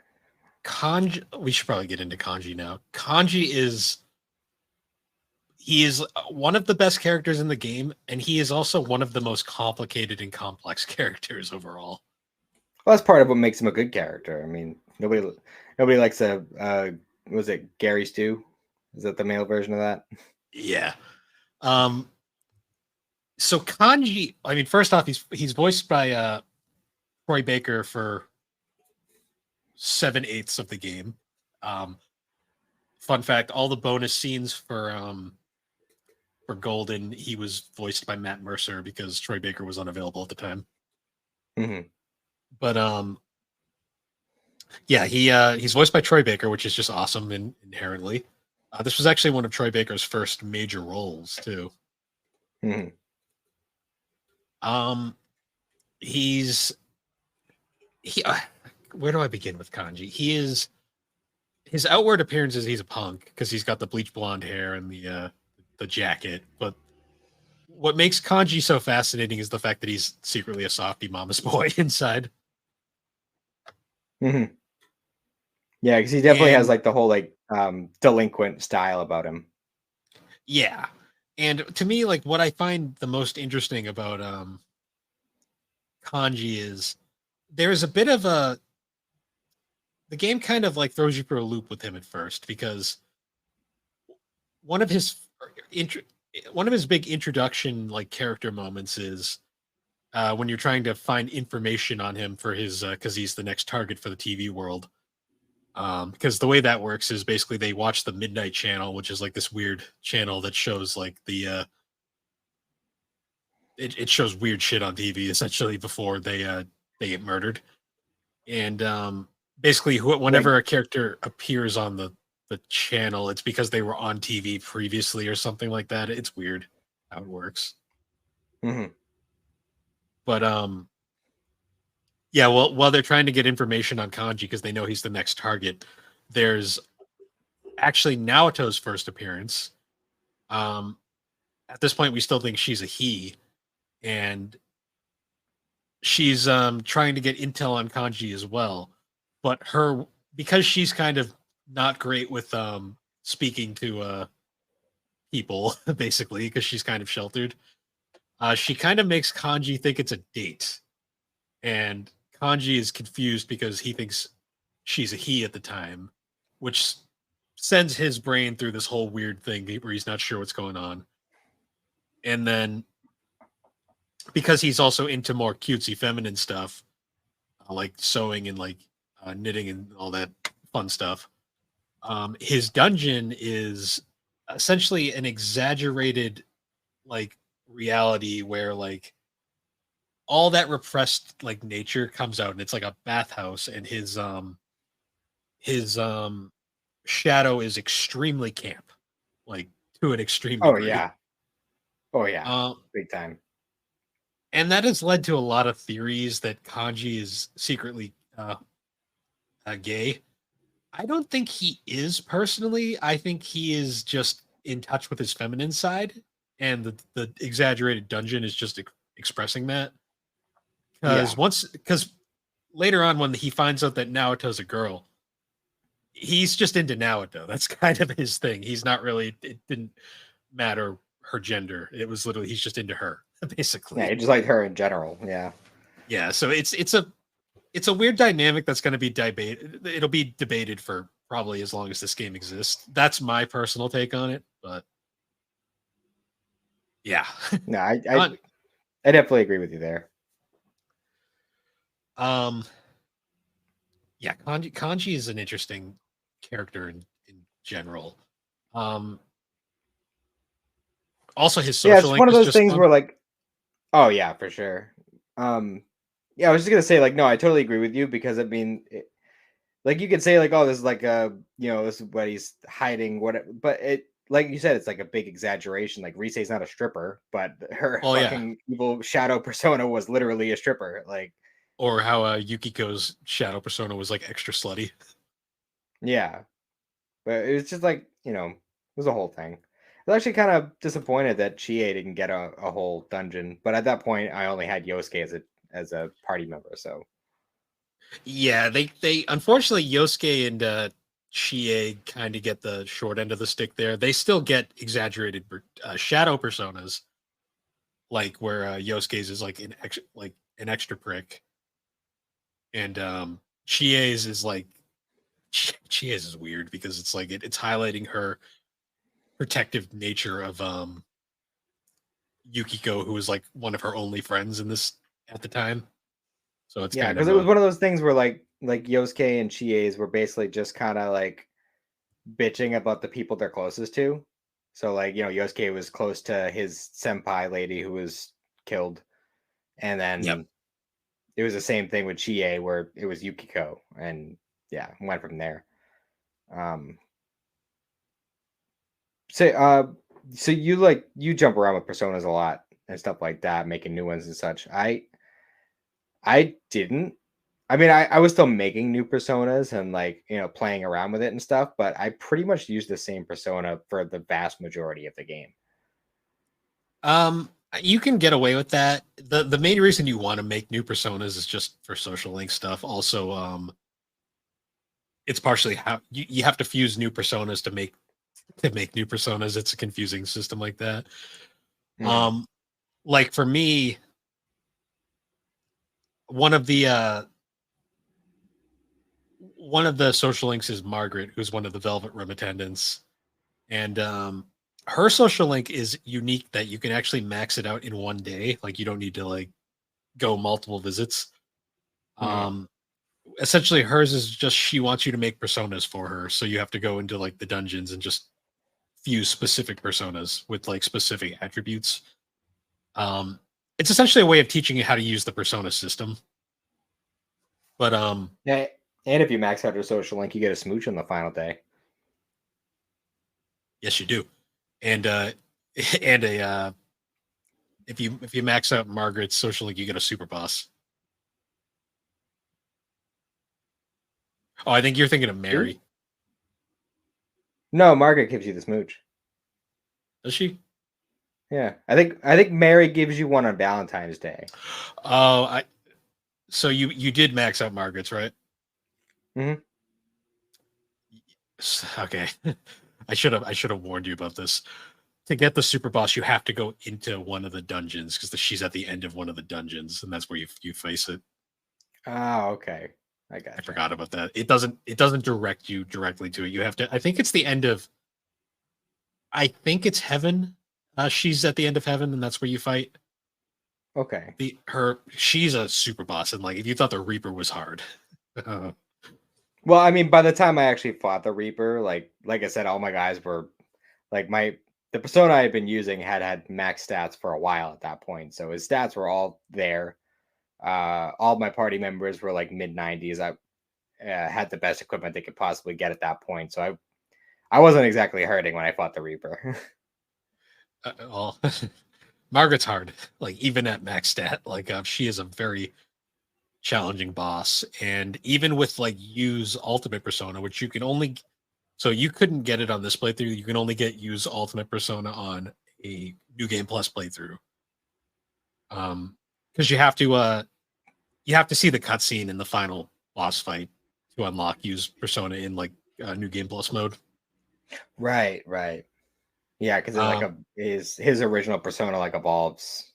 Kanji, we should probably get into Kanji now. Kanji is he is one of the best characters in the game, and he is also one of the most complicated and complex characters overall. Well, that's part of what makes him a good character. I mean, nobody likes a was it Gary Stew? Is that the male version of that? Yeah. Um. So Kanji, I mean, first off, he's voiced by Troy Baker for 7/8 of the game. Um. Fun fact: all the bonus scenes for Golden, he was voiced by Matt Mercer because Troy Baker was unavailable at the time. Hmm. But yeah, he's voiced by Troy Baker, which is just awesome inherently. This was actually one of Troy Baker's first major roles too. Hmm. Um, he's he. Where do I begin with Kanji? He is his outward appearance is he's a punk because he's got the bleach blonde hair and the jacket. But what makes Kanji so fascinating is the fact that he's secretly a softy mama's boy inside. Hmm. Yeah, because he definitely has And like the whole like delinquent style about him. yeah, and to me, like what I find the most interesting about Kanji is there's a bit of a the game kind of like throws you for a loop with him at first because one of his intro, one of his big introduction like character moments is when you're trying to find information on him for his because he's the next target for the TV world. Because the way that works is basically they watch the Midnight Channel, which is like this weird channel that shows like it shows weird shit on TV essentially before they get murdered. And basically, Like, whenever a character appears on the channel, it's because they were on TV previously or something like that. It's weird how it works, hmm. but yeah. Well, while they're trying to get information on Kanji because they know he's the next target, there's actually Naoto's first appearance. Um, at this point, we still think she's a he, and she's trying to get intel on Kanji as well. But her because she's kind of not great with speaking to people, basically, because she's kind of sheltered. She kind of makes Kanji think it's a date. And Kanji is confused because he thinks she's a he at the time, which sends his brain through this whole weird thing where he's not sure what's going on. And then because he's also into more cutesy feminine stuff, like sewing and like knitting and all that fun stuff. His dungeon is essentially an exaggerated like reality where like all that repressed like nature comes out and it's like a bathhouse and his shadow is extremely camp, like to an extreme oh degree. yeah, oh yeah, Um, big time. and that has led to a lot of theories that Kanji is secretly gay. I don't think he is personally. I think he is just in touch with his feminine side, and the exaggerated dungeon is just expressing that. Yeah. Because later on when he finds out that Naoto's a girl, he's just into Naoto. That's kind of his thing. He's not really. It didn't matter her gender. It was literally he's just into her, Yeah, basically. he just liked her in general. Yeah. Yeah. So it's a weird dynamic that's going to be debated. It'll be debated for probably as long as this game exists. That's my personal take on it. But yeah, No, I Con- I definitely agree with you there. um, yeah, Kanji is an interesting character in general. Um, Also, his Yeah, social it's link one of is those just things fun. where like, oh yeah, for sure. Yeah, I was just gonna say like, no, I totally agree with you because I mean, like you could say like, oh, this is like this is what he's hiding, what, but it, like you said, it's like a big exaggeration. Like Risei's not a stripper, but her Oh yeah, fucking evil shadow persona was literally a stripper. Like, or how Yukiko's shadow persona was like extra slutty. yeah, but it was just like it was a whole thing. I was actually kind of disappointed that Chie didn't get a whole dungeon, but at that point, I only had Yosuke as a party member, so Yeah, they unfortunately Yosuke and Chie kind of get the short end of the stick there. They still get exaggerated shadow personas, like where Yosuke's is like an extra prick, and Chie's is like Chie's is weird because it's like it's highlighting her protective nature of Yukiko, who was like one of her only friends in this at the time. So it's yeah, kind because of it was a one of those things where like Yosuke and Chie's were basically just kind of like bitching about the people they're closest to. So like Yosuke was close to his senpai lady who was killed, and yep. then it was the same thing with Chie where it was Yukiko, and yeah, went from there. Um, so so you jump around with personas a lot and stuff like that, making new ones and such. I didn't. I mean, I was still making new personas and like playing around with it and stuff, but I pretty much used the same persona for the vast majority of the game. You can get away with that. The main reason you want to make new personas is just for social link stuff. Also, it's partially how you have to fuse new personas to make new personas. It's a confusing system like that. Hmm. Um, like for me, one of the uh one of the social links is Margaret, who's one of the Velvet Room attendants, and her social link is unique that you can actually max it out in one day. Like you don't need to like go multiple visits. Hmm. Um, Essentially hers is just she wants you to make personas for her, so you have to go into like the dungeons and just fuse specific personas with like specific attributes. um it's essentially a way of teaching you how to use the persona system, but Yeah, and if you max out your social link, you get a smooch on the final day. yes you do. And and a if you max out Margaret's social link, you get a super boss. Oh, I think you're thinking of See? Mary. No, Margaret gives you the smooch. Does she? Yeah, I think Mary gives you one on Valentine's Day. Oh, I so you did max out Margaret's, right? Hmm. Okay. I should have warned you about this. To get the super boss, you have to go into one of the dungeons because she's at the end of one of the dungeons, and that's where you face it. Oh, okay, I I gotcha. forgot about that. It doesn't direct you directly to it. You have to. I think it's the end of. I think it's heaven. She's at the end of heaven, and that's where you fight Okay. She's a super boss, and like if you thought the Reaper was hard, Well, I mean, by the time I actually fought the Reaper, like I said, all my guys were like the persona I had been using had max stats for a while at that point, so his stats were all there. All my party members were like mid 90s. I had the best equipment they could possibly get at that point, so I wasn't exactly hurting when I fought the Reaper. well, Margaret's hard. Like even at max stat, like she is a very challenging boss, and even with like use ultimate persona, which you can only so you couldn't get it on this playthrough. You can only get use ultimate persona on a new game plus playthrough. Because you have to you have to see the cutscene in the final boss fight to unlock use Persona in like New Game Plus mode. Right, right. Yeah, because like Um, his original persona like evolves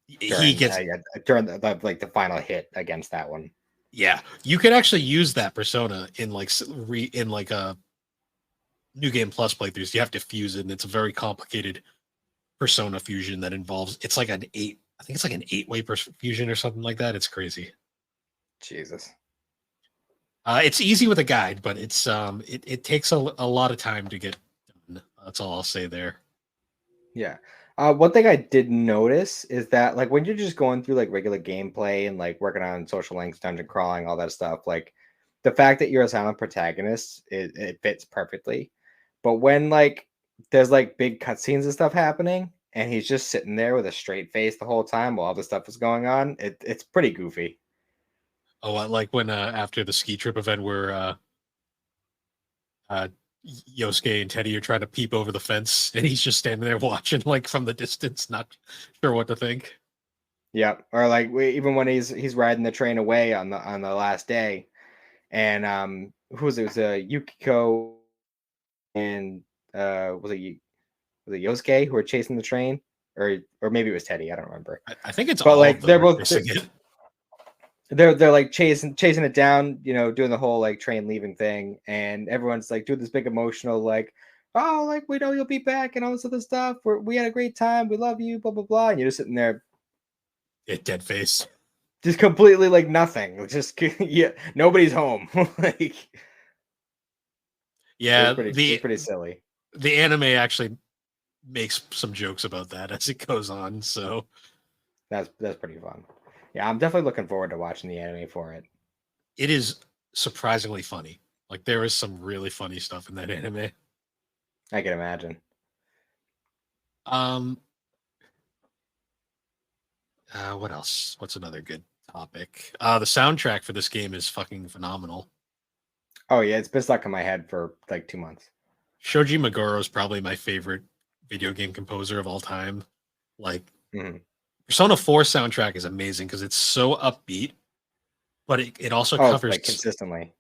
he during gets during like the final hit against that one. yeah. You can actually use that Persona in like in like a New Game Plus playthroughs. You have to fuse it, and it's a very complicated Persona fusion that involves. It's like an eight. I think it's like an 8-way fusion or something like that. It's crazy. Jesus. It's easy with a guide, but it takes a lot of time to get done. That's all I'll say there. Yeah. One thing I did notice is that like when you're just going through like regular gameplay and like working on social links, dungeon crawling, all that stuff, like the fact that you're a silent protagonist, it fits perfectly. But when like there's like big cutscenes and stuff happening, and he's just sitting there with a straight face the whole time while all this stuff is going on, it's pretty goofy. Oh, like when after the ski trip event where uh, Yosuke and Teddy are trying to peep over the fence, and he's just standing there watching, like from the distance, not sure what to think. Yeah. Or like even when he's riding the train away on the last day, and who was it? It was Yukiko and was it Yosuke who were chasing the train, or maybe it was Teddy. I don't remember. I think it's But all of like them they're are both chasing it. they're like chasing it down, doing the whole like train leaving thing, and everyone's like doing this big emotional like, oh, like we know you'll be back and all this other stuff. We had a great time. We love you. Blah blah blah. And you're just sitting there, Dead face. just completely like nothing. Just yeah, nobody's home. Like Yeah, it was pretty silly. the anime actually makes some jokes about that as it goes on. So That's pretty fun. Yeah, I'm definitely looking forward to watching the anime for it. it is surprisingly funny. Like there is some really funny stuff in that anime. I can imagine. Um, what else? What's another good topic? The soundtrack for this game is fucking phenomenal. Oh yeah, it's been stuck in my head for like 2 months. Shoji Meguro is probably my favorite video game composer of all time. Like Mhm. Persona 4 soundtrack is amazing because it's so upbeat, but it also Oh, covers like consistently.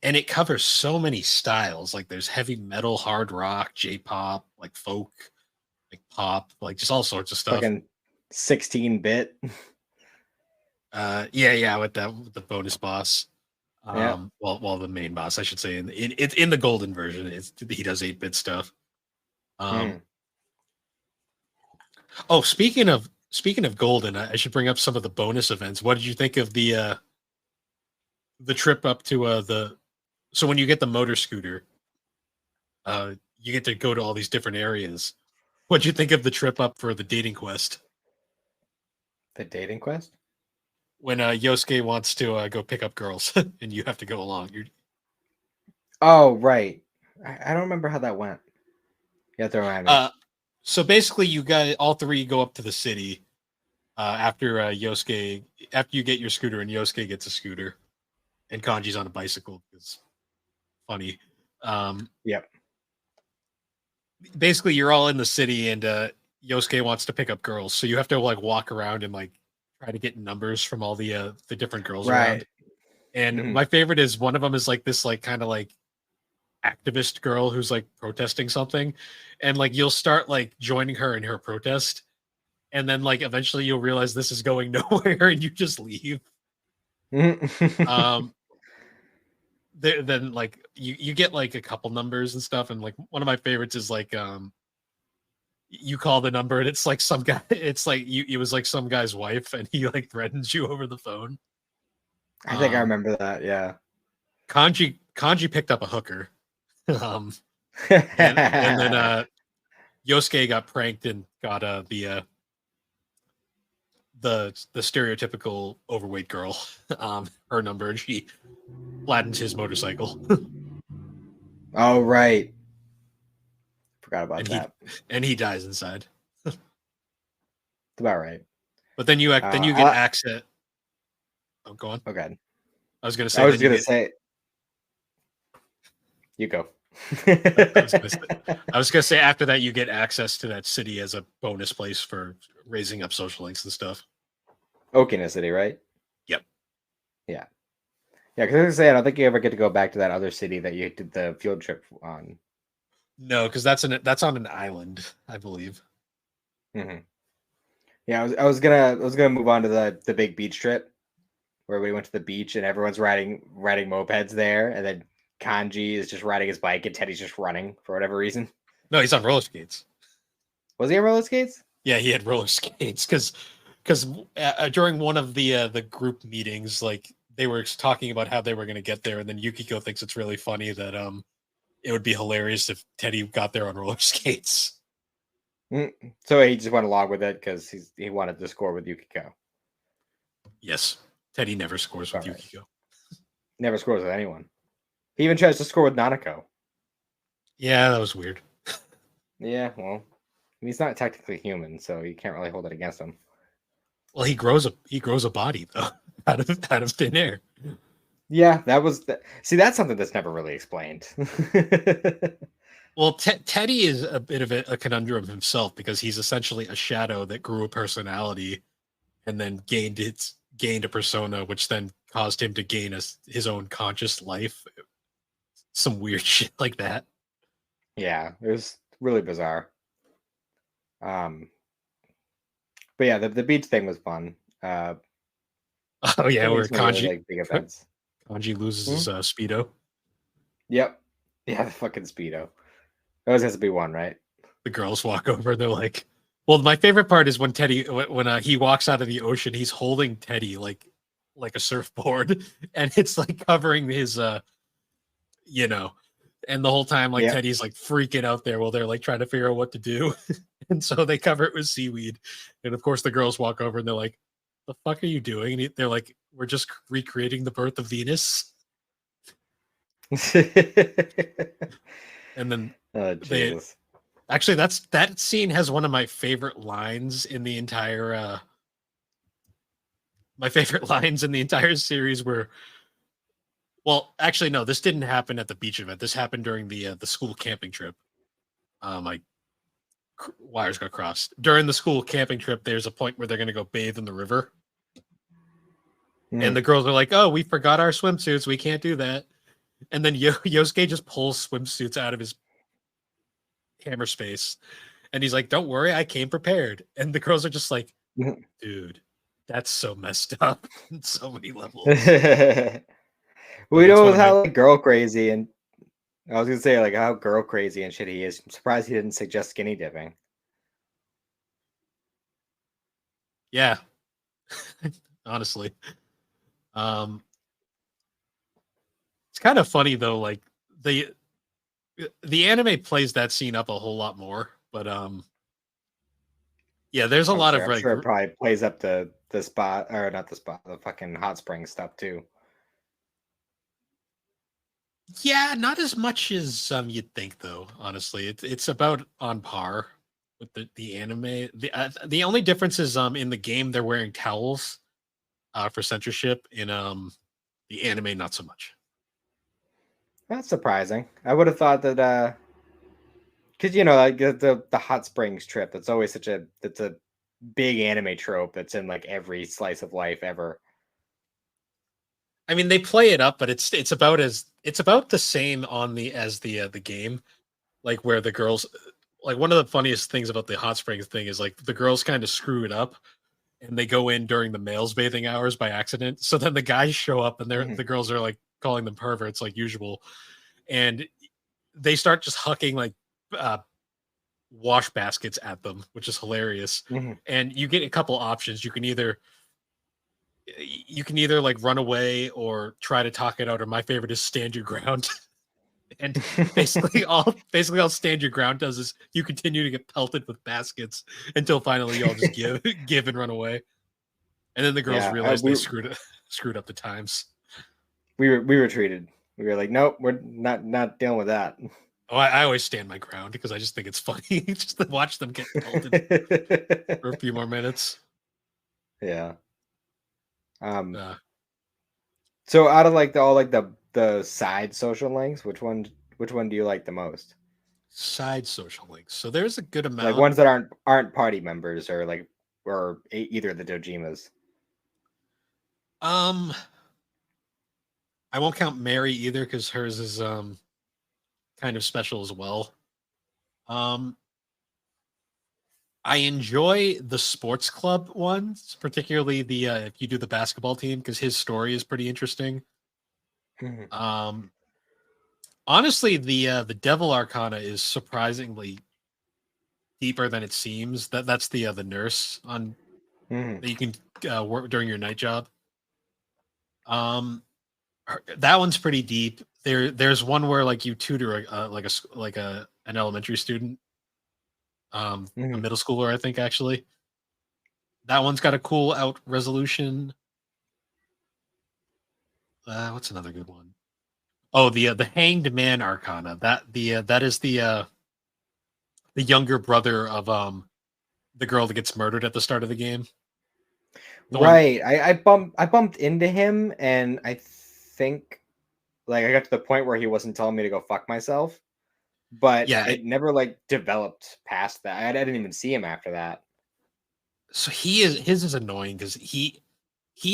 and it covers so many styles. Like there's heavy metal, hard rock, J-pop, like folk, like pop, like just all sorts of stuff. Fucking 16-bit. Yeah, with the bonus boss. Yeah. Well, the main boss, I should say, in the golden version, he does 8-bit stuff. Mm. Oh, speaking of golden, I should bring up some of the bonus events. What did you think of the trip up to the? So when you get the motor scooter, you get to go to all these different areas. What'd you think of the trip up for the dating quest? The dating quest? When Yosuke wants to go pick up girls and you have to go along. Oh, right. I don't remember how that went. You have to remind me. So basically, you got all three go up to the city after Yosuke, after you get your scooter and Yosuke gets a scooter and Kanji's on a bicycle. It's funny. Yep. Basically, you're all in the city and Yosuke wants to pick up girls, so you have to like walk around and like try to get numbers from all the different girls around. Right. And Mhm. my favorite is one of them is like this like kind of like activist girl who's like protesting something, and like you'll start like joining her in her protest, and then like eventually you'll realize this is going nowhere and you just leave. Um, then like you get like a couple numbers and stuff, and like one of my favorites is like you call the number and it's like some guy, it's like it was like some guy's wife and he like threatens you over the phone. I think I Um, remember that. Yeah. Kanji picked up a hooker. um and then Yosuke got pranked and got the stereotypical overweight girl her number, and she flattens his motorcycle. Oh, right. Forgot about and that. he dies inside. It's about right. But then you Uh, get I, access. Oh, go on. okay. I was gonna I say was then you gonna get. say you go. I was gonna say after that you get access to that city as a bonus place for raising up social links and stuff. Okina City, right? Yep. Yeah. Yeah, because I was saying, I don't think you ever get to go back to that other city that you did the field trip on. No, because that's on an island, I believe. Hmm. Yeah, I was gonna move on to the big beach trip where we went to the beach and everyone's riding mopeds there, and then Kanji is just riding his bike and Teddy's just running for whatever reason. No, he's on roller skates. Was he on roller skates? Yeah, he had roller skates because during one of the group meetings, like they were talking about how they were going to get there, and then Yukiko thinks it's really funny that it would be hilarious if Teddy got there on roller skates. Mm. So he just went along with it because he wanted to score with Yukiko. Yes, Teddy never scores with All right. Yukiko. Never scores with anyone. He even tries to score with Nanako. Yeah, that was weird. Yeah, well, he's not technically human, so you can't really hold it against him. Well, he grows a body though out of thin air. Yeah, that was see, that's something that's never really explained. Well, Teddy is a bit of a conundrum himself because he's essentially a shadow that grew a personality and then gained a persona, which then caused him to gain his own conscious life. Some weird shit like that. Yeah, it was really bizarre. Um, but yeah, the beach thing was fun. Oh I yeah, think where it's one of the really Kanji like big events. Kanji loses Hmm? his speedo. Yep. Yeah, the fucking speedo. Always has to be one, right? The girls walk over. They're like, "Well, my favorite part is when Teddy when he walks out of the ocean. He's holding Teddy like a surfboard, and it's like covering his you know." And the whole time, like Yeah. Teddy's like freaking out there while they're like trying to figure out what to do. And so they cover it with seaweed. And of course, the girls walk over and they're like, "The fuck are you doing?" And they're like, "We're just recreating the birth of Venus." And then Oh they Jesus. actually that scene has one of my favorite lines in the entire series where well, actually no, this didn't happen at the beach event. This happened during the school camping trip. My wires got crossed. During the school camping trip, there's a point where they're going to go bathe in the river. And Mm. the girls are like, "Oh, we forgot our swimsuits. We can't do that." And then Yosuke just pulls swimsuits out of his hammer space, and he's like, "Don't worry, I came prepared." And the girls are just like, "Dude, that's so messed up in so many levels." But We it's one know of my how like girl crazy and I was gonna say like how girl crazy and shit he is. I'm surprised he didn't suggest skinny dipping. yeah, honestly. Um, it's kind of funny though, like the the anime plays that scene up a whole lot more, but yeah, there's a I'm lot sure. of I'm like sure it probably plays up the spot or not the spot, the fucking hot spring stuff too. yeah, not as much as you'd think though. Honestly, it's about on par with the anime. The only difference is in the game they're wearing towels for censorship. In the anime, not so much. That's surprising. I would have thought that because you know like the hot springs trip. That's always that's a big anime trope that's in like every slice of life ever. I mean, they play it up, but it's about the same on the as the game. Like where the girls, like one of the funniest things about the hot springs thing is like the girls kind of screw it up and they go in during the males bathing hours by accident. So then the guys show up and Mhm. the girls are like calling them perverts like usual, and they start just hucking like uh, wash baskets at them, which is hilarious. Mhm. And you get a couple options. You can either like run away or try to talk it out, or my favorite is stand your ground. And basically all stand your ground does is you continue to get pelted with baskets until finally you all just give and run away. And then the girls Yeah, realize they screwed up the times. we retreated. We were like, nope, we're not dealing with that. Oh, I always stand my ground because I just think it's funny just to watch them get pelted for a few more minutes. Yeah. Um. Uh, So out of like all like the side social links, which one do you like the most? Side social links. So there's a good Like amount. ones that aren't party members or either of the Dojimas. Um, I won't count Mary either because hers is kind of special as well. Um, I enjoy the sports club ones, particularly the if you do the basketball team, because his story is pretty interesting. Mhm. Um, Honestly, the Devil Arcana is surprisingly deeper than it seems. That's the nurse on Mhm. that you can work during your night job. Um, that one's pretty deep. There's one where like you tutor like a an elementary student, a Mhm. middle schooler, I think actually. That one's got a cool out resolution. What's another good one? Oh, the Hanged Man Arcana. That is the younger brother of the girl that gets murdered at the start of the game. The one, Right. I bumped into him, and I think like I got to the point where he wasn't telling me to go fuck myself, but yeah. it never like developed past that. I didn't even see him after that. So his is annoying because he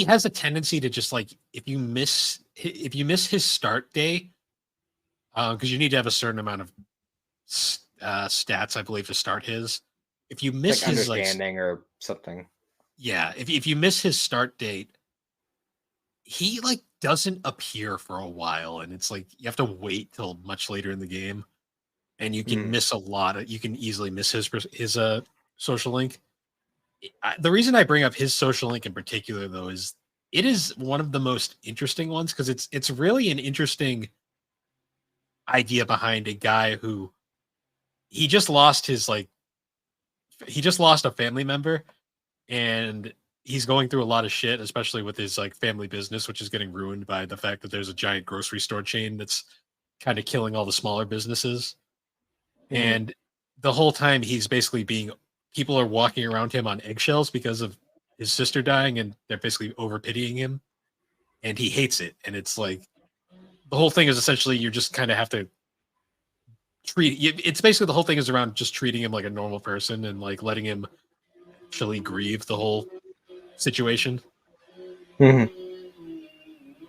has a tendency to just like if you miss his start day, because you need to have a certain amount of stats, I believe, to start his. If you It's miss like his understanding or something. yeah, if you miss his start date, he like doesn't appear for a while, and it's like you have to wait till much later in the game, and you can Mm. miss a lot. You can easily miss his social link. The reason I bring up his social link in particular, though, is it is one of the most interesting ones because it's really an interesting idea behind a guy who he just lost his like he just lost a family member and he's going through a lot of shit, especially with his like family business, which is getting ruined by the fact that there's a giant grocery store chain that's kind of killing all the smaller businesses. Mhm. And the whole time he's basically being people are walking around him on eggshells because of his sister dying and they're basically over pitying him and he hates it. And it's like the whole thing is essentially you just kind of have to it's basically the whole thing is around just treating him like a normal person and like letting him actually grieve the whole situation, Mhm.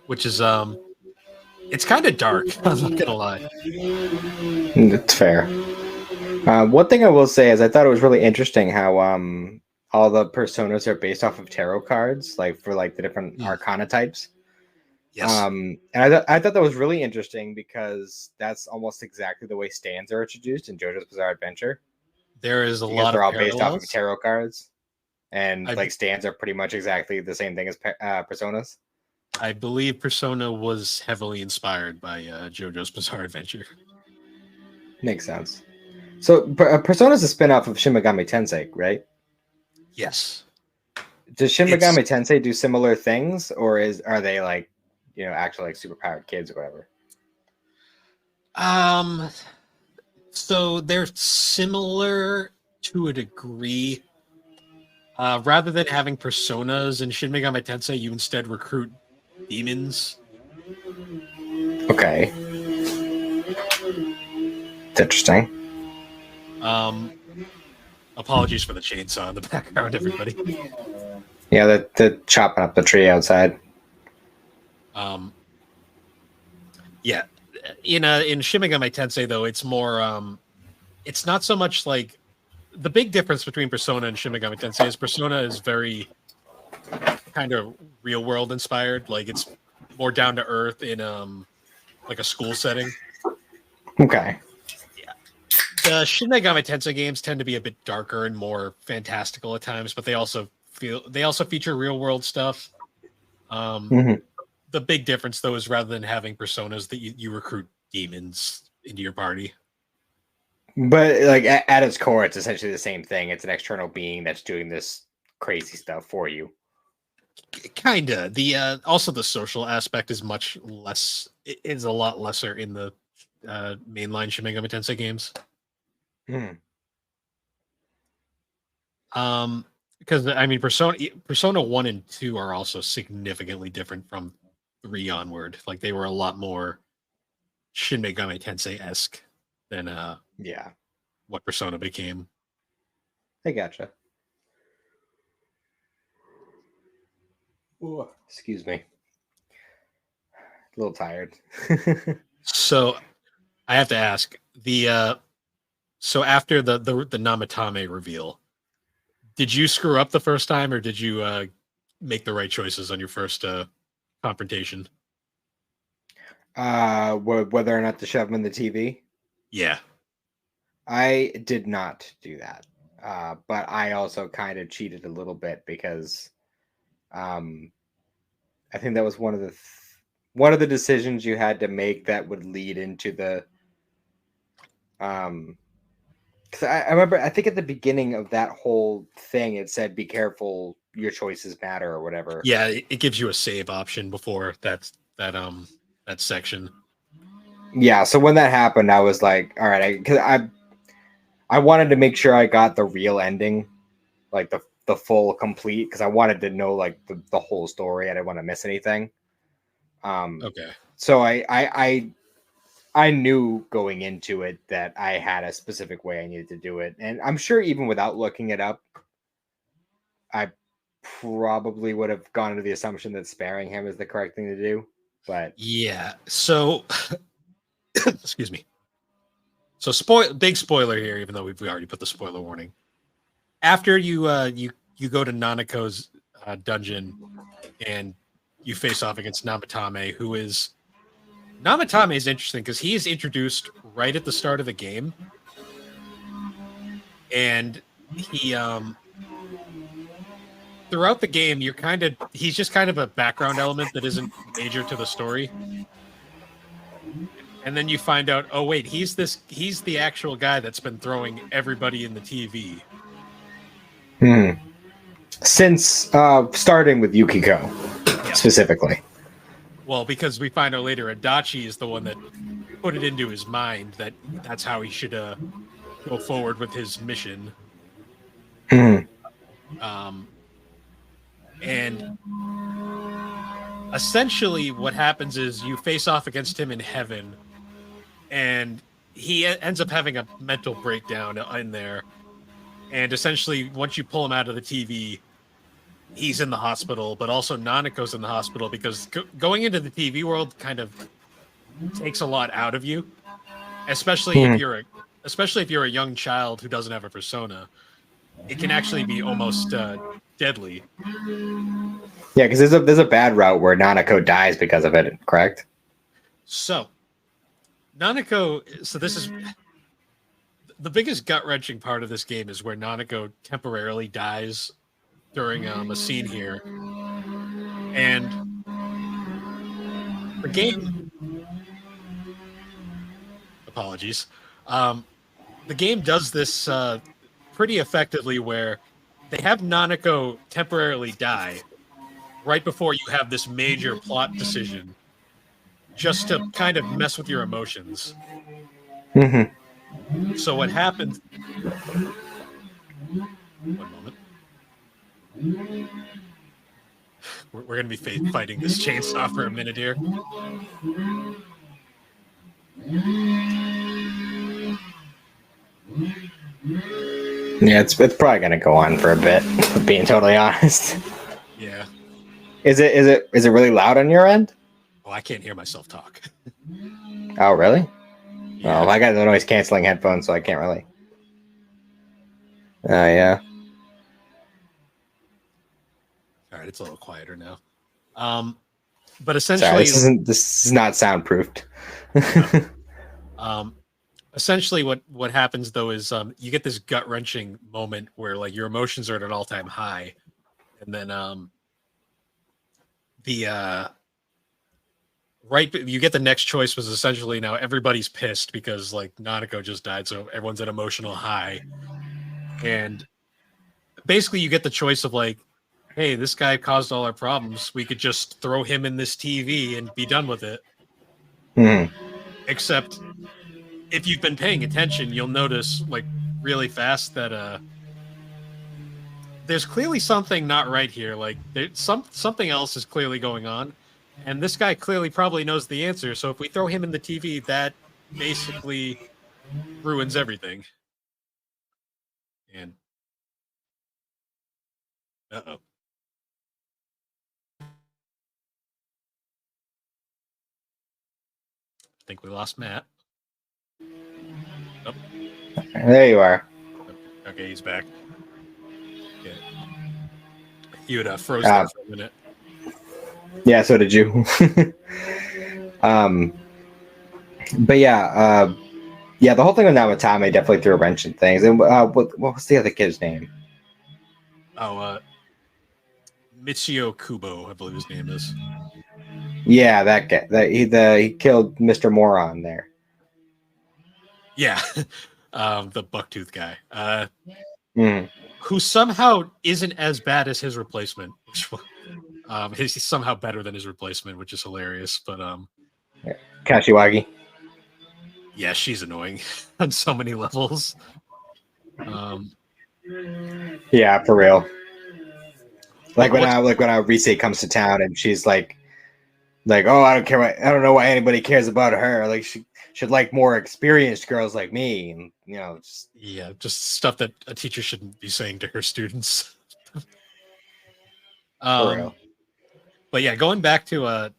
which is it's kind of dark. I'm not gonna lie. It's fair. One thing I will say is I thought it was really interesting how all the personas are based off of tarot cards, like for like the different Mm, arcana types. yes, And I thought that was really interesting because that's almost exactly the way stands are introduced in JoJo's Bizarre Adventure there is a because lot they're of all based off of parallels. tarot cards, and I like stands are pretty much exactly the same thing as personas. I believe Persona was heavily inspired by JoJo's Bizarre Adventure. Makes sense. So Persona is a spin-off of Shin Megami Tensei, right? Yes, Does Shin it's Megami Tensei do similar things, or are they like, actually like superpowered kids or whatever? um so they're similar to a degree. Rather than having personas in Shin Megami Tensei, you instead recruit demons. Okay, it's interesting. Um, Apologies for the chainsaw in the background, everybody. Yeah, they're chopping up the tree outside. Um, yeah, in Shin Megami Tensei though, it's more it's not so much like the big difference between Persona and Shin Megami Tensei is Persona is very kind of real world inspired, like it's more down to earth in like a school setting. Okay. Yeah. The Shin Megami Tensei games tend to be a bit darker and more fantastical at times, but they also feature real world stuff. Um, Hmm. the big difference though is rather than having personas that you recruit demons into your party. But like at its core, it's essentially the same thing. It's an external being that's doing this crazy stuff for you. Kinda. The also the social aspect is much less. It is a lot lesser in the mainline Shin Megami Tensei games. Hmm. Because I mean, Persona 1 and 2 are also significantly different from 3 onward. Like they were a lot more Shin Megami Tensei esque than Yeah, what Persona became. I gotcha. Ooh, excuse me. A little tired. So I have to ask so after the Namatame reveal, did you screw up the first time, or did you make the right choices on your first confrontation? Whether or not to shove him in the TV, Yeah. I did not do that. But I also kind of cheated a little bit because um, I think that was one of the decisions you had to make that would lead into the um. 'Cause I remember, I think at the beginning of that whole thing, it said, "Be careful, your choices matter," or whatever. Yeah, it gives you a save option before that section. Yeah, so when that happened, I was like, "All right," because I wanted to make sure I got the real ending, like the full complete, because I wanted to know like the whole story. I didn't want to miss anything. Um, Okay. so I knew going into it that I had a specific way I needed to do it, and I'm sure even without looking it up, I probably would have gone into the assumption that sparing him is the correct thing to do. But Yeah. So excuse me. So big spoiler here, even though we've already put the spoiler warning. After you go to Nanako's dungeon and you face off against Namatame, who is Namatame is interesting because he is introduced right at the start of the game, and he throughout the game he's just kind of a background element that isn't major to the story. And then you find out, oh wait, he's the actual guy that's been throwing everybody in the TV. hmm, since starting with Yukiko Yeah. specifically. Well, because we find out later Adachi is the one that put it into his mind that that's how he should go forward with his mission. Hmm. Um, and essentially, what happens is you face off against him in heaven, and he ends up having a mental breakdown in there. And essentially, once you pull him out of the TV, he's in the hospital, but also Nanako's in the hospital because going into the TV world kind of takes a lot out of you, especially if Hmm. you're a especially if you're a young child who doesn't have a persona. It can actually be almost deadly. Yeah, because there's a bad route where Nanako dies because of it. Correct. So Nanako, so this is the biggest gut wrenching part of this game is where Nanako temporarily dies during a scene here, and the game. Apologies. Um, the game does this pretty effectively, where they have Nanako temporarily die right before you have this major plot decision, just to kind of mess with your emotions. Hmm. So what happens? One moment. We're going to be fighting this chainsaw for a minute here. Yeah, it's probably gonna go on for a bit. Being totally honest, Yeah. is it really loud on your end? Oh, I can't hear myself talk. Oh, really? Oh, Yeah. I got the noise canceling headphones, so I can't really. Oh, yeah. All right, it's a little quieter now. But Sorry, essentially, this is not soundproofed. no. Um, essentially, what happens though is you get this gut wrenching moment where like your emotions are at an all time high, and then the right you get the next choice was essentially now everybody's pissed because like Nanako just died, so everyone's at emotional high, and basically you get the choice of like, hey, this guy caused all our problems. We could just throw him in this TV and be done with it. Hmm. Except if you've been paying attention, you'll notice like really fast that there's clearly something not right here. Like there's something else is clearly going on, and this guy clearly probably knows the answer. So if we throw him in the TV, that basically ruins everything. And uh-oh. think we lost Matt. Oh, There you are. okay, he's back. Yeah. You would froze there for a minute. Yeah, so did you. But yeah, yeah, the whole thing with Namatame definitely threw a wrench in things. And what was the other kid's name? Oh, Michio Kubo, I believe his name is. Yeah, that guy. He killed Mr. Moron there. Yeah, the bucktooth guy, Mm. who somehow isn't as bad as his replacement. Which, he's somehow better than his replacement, which is hilarious. But Kashiwagi. yeah, she's annoying on so many levels. Yeah, for real. Like when what's Rise comes to town and she's like, oh, I don't care. I don't know why anybody cares about her. Like she should like more experienced girls like me, and just stuff that a teacher shouldn't be saying to her students. For real. But yeah, going back to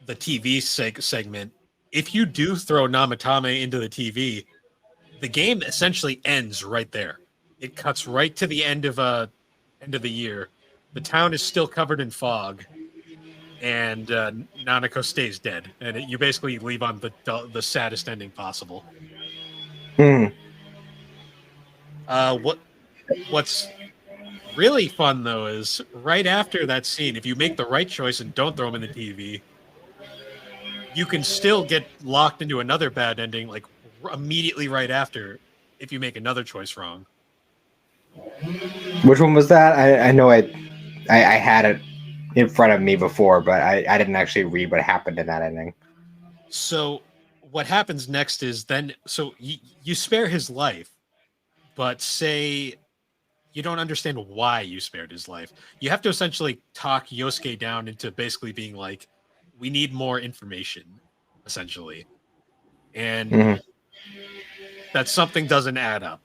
the TV segment, if you do throw Namatame into the TV, the game essentially ends right there. It cuts right to the end of the year. The town is still covered in fog, and Nanako stays dead, and you basically leave on the saddest ending possible. Mm. What's really fun though is right after that scene, if you make the right choice and don't throw him in the TV, you can still get locked into another bad ending, like immediately right after, if you make another choice wrong. Which one was that? I know I had it in front of me before, but I didn't actually read what happened in that ending. So what happens next is then, so you spare his life, but say you don't understand why you spared his life. You have to essentially talk Yosuke down into basically being like, we need more information, essentially. And that something doesn't add up.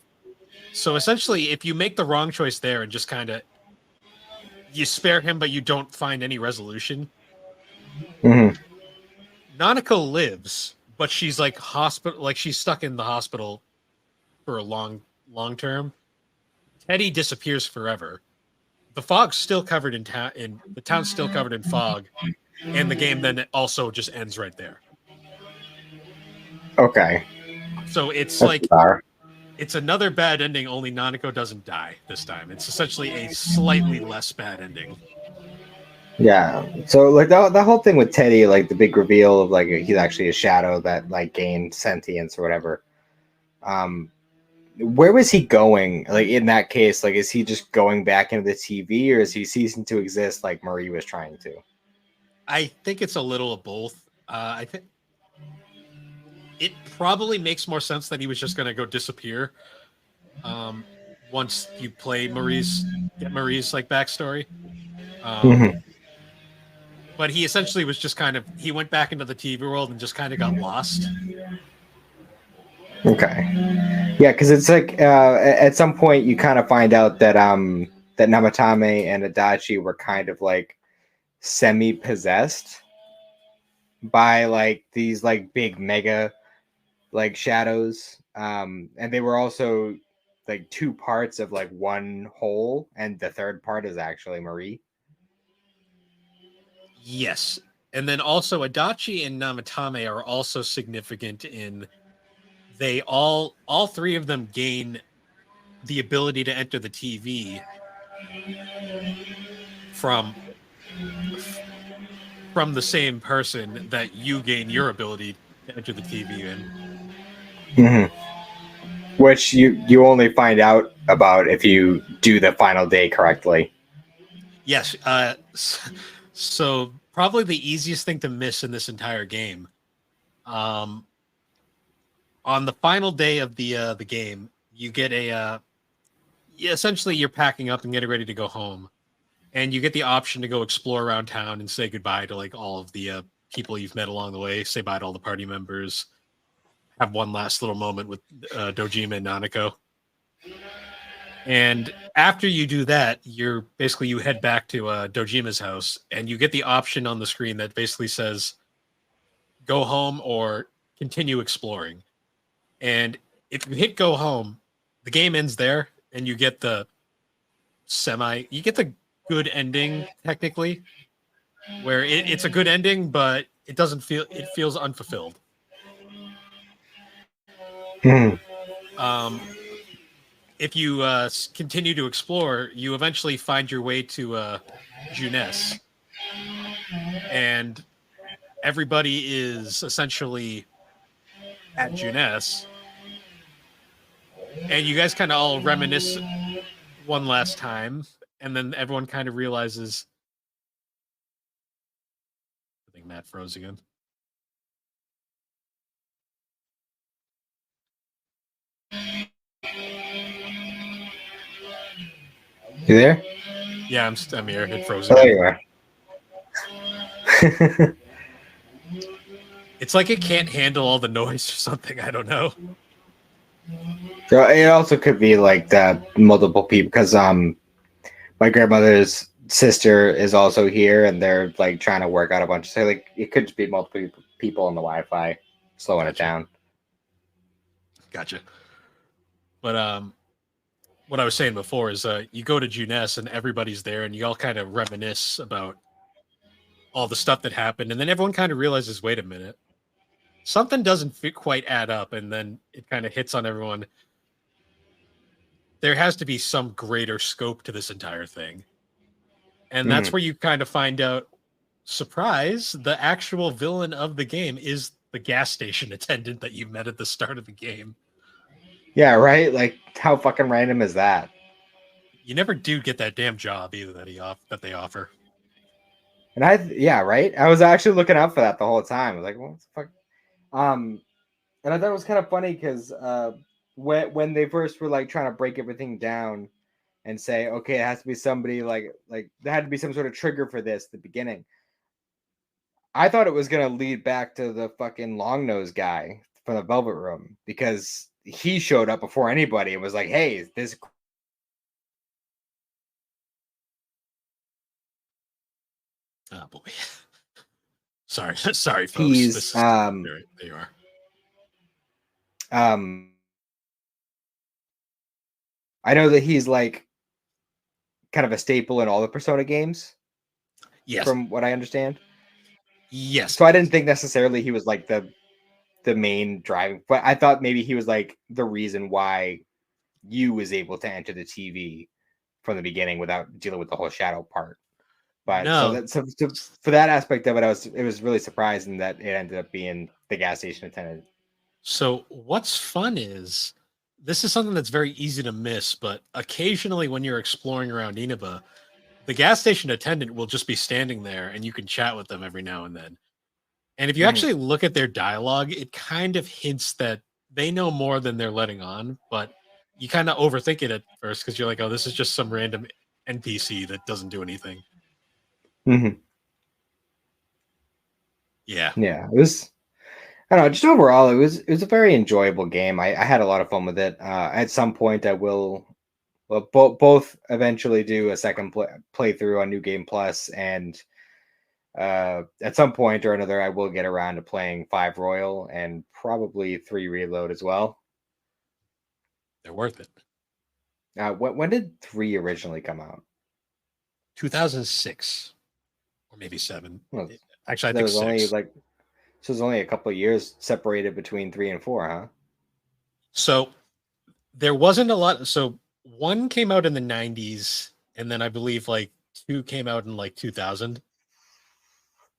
So essentially, if you make the wrong choice there and just kind of you spare him, but you don't find any resolution, Nanako lives, but she's like she's stuck in the hospital for a long term. Teddy disappears forever. The fog's still covered in town, in the town's still covered in fog, and the game then also just ends right there. Okay. So it's That's like bizarre. it's another bad ending, only Nanako doesn't die this time. It's essentially a slightly less bad ending. Yeah. So like that whole thing with Teddy, like the big reveal of like he's actually a shadow that like gained sentience or whatever. Where was he going? Like in that case, like is he just going back into the TV or is he ceasing to exist like Marie was trying to? I think it's a little of both. I think it probably makes more sense that he was just going to go disappear. Once you play get Marie's like backstory. But he essentially was just he went back into the TV world and just kind of got lost. Okay. Yeah, because it's like at some point you kind of find out that that Namatame and Adachi were kind of like semi-possessed by like these like big mega like shadows. And they were also like two parts of like one whole, and the third part is actually Marie. Yes. And then also Adachi and Namatame are also significant in all three of them gain the ability to enter the TV from the same person that you gain your ability to enter the TV in. Which you only find out about if you do the final day correctly. Yes. So probably the easiest thing to miss in this entire game. On the final day of the game, you get essentially you're packing up and getting ready to go home, and you get the option to go explore around town and say goodbye to like all of the people you've met along the way. Say bye to all the party members. Have one last little moment with Dojima and Nanako. And after you do that, you head back to Dojima's house, and you get the option on the screen that basically says, "Go home or continue exploring. And if you hit go home, the game ends there, and you get the good ending technically, where it's a good ending, but it feels unfulfilled. Mhm. Um, if you continue to explore, you eventually find your way to Juness, and everybody is essentially at Juness, and you guys kind of all reminisce one last time, and then everyone kind of realizes. I think Matt froze again. You there? Yeah, I'm here. It froze Oh, there again. you are. It's like it can't handle all the noise or something. I don't know. So it also could be like that multiple people because my grandmother's sister is also here and they're like trying to work out a bunch of so like it could just be multiple people on the Wi-Fi slowing it Gotcha. down. Gotcha. But what I was saying before is you go to Juness and everybody's there and you all kind of reminisce about all the stuff that happened, and then everyone kind of realizes, wait a minute, something doesn't quite add up, and then it kind of hits on everyone. There has to be some greater scope to this entire thing. And that's Mhm. where you kind of find out, surprise, the actual villain of the game is the gas station attendant that you met at the start of the game. Yeah, right. Like how fucking random is that? You never do get that damn job either that they offer. And yeah, right. I was actually looking out for that the whole time. I was like, what the fuck? Um, and I thought it was kind of funny because when they first were like trying to break everything down and say, okay, it has to be somebody like there had to be some sort of trigger for this at the beginning. I thought it was gonna lead back to the fucking long nose guy from the Velvet Room because he showed up before anybody and was like, "Hey, this." Oh boy. Sorry, sorry, folks. He's This is there. There you are. um I know that he's like kind of a staple in all the Persona games, Yes, from what I understand. yes. So I didn't think necessarily he was like the main driving, but I thought maybe he was like the reason why you was able to enter the TV from the beginning without dealing with the whole shadow part. But so No. that for that aspect of it, it was really surprising that it ended up being the gas station attendant. So what's fun is this is something that's very easy to miss, but occasionally when you're exploring around Inaba, the gas station attendant will just be standing there and you can chat with them every now and then. And if you Mm-hmm. actually look at their dialogue, it kind of hints that they know more than they're letting on, but you kind of overthink it at first because you're like, oh, this is just some random NPC that doesn't do anything. Mm-hmm. Yeah, Yeah, it was. I don't know. Just overall, it was a very enjoyable game. I had a lot of fun with it. At some point, I will. Well, both eventually do a second playthrough on New Game Plus, and at some point or another, I will get around to playing 5 Royal and probably 3 Reload as well. they're worth it. When did 3 originally come out? 2006 or maybe seven. Well, Actually, I there think was only six. like so there's only a couple of years separated between 3 and 4, huh? So there wasn't a lot. So one came out in the 90s, and then I believe like two came out in like 2000.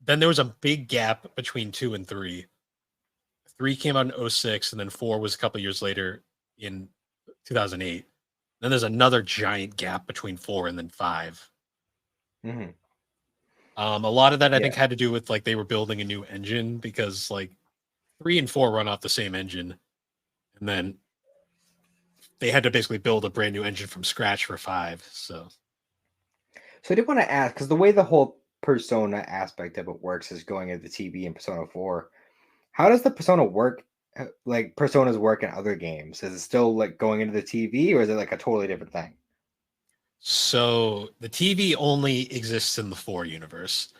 Then there was a big gap between two and three. Three came out in '06, and then four was a couple years later in 2008. Then there's another giant gap between four and then five. Mm-hmm. A lot of that I think Yeah. had to do with like they were building a new engine because like three and four run off the same engine, and then they had to basically build a brand new engine from scratch for five. So So I did want to ask because the way the whole Persona aspect of it works is going into the TV in Persona 4. How does the Persona work? Like Personas work in other games? Is it still like going into the TV, or is it like a totally different thing? so the TV only exists in the four universe.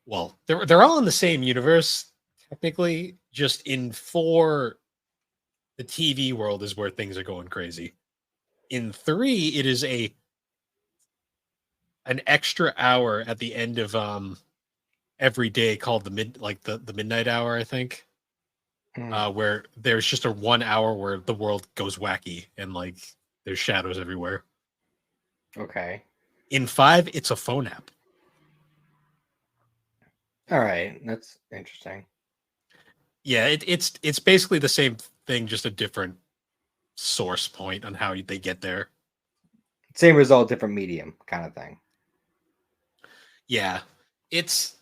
Well, they're all in the same universe technically just in 4, the TV world is where things are going crazy. In 3, it is an extra hour at the end of every day called the midnight hour, I think. Mm, Where there's just a 1 hour where the world goes wacky and like there's shadows everywhere. okay. In 5, it's a phone app. All right. That's interesting. Yeah, it's basically the same thing, just a different source point on how they get there. Same result, different medium kind of thing. Yeah, it's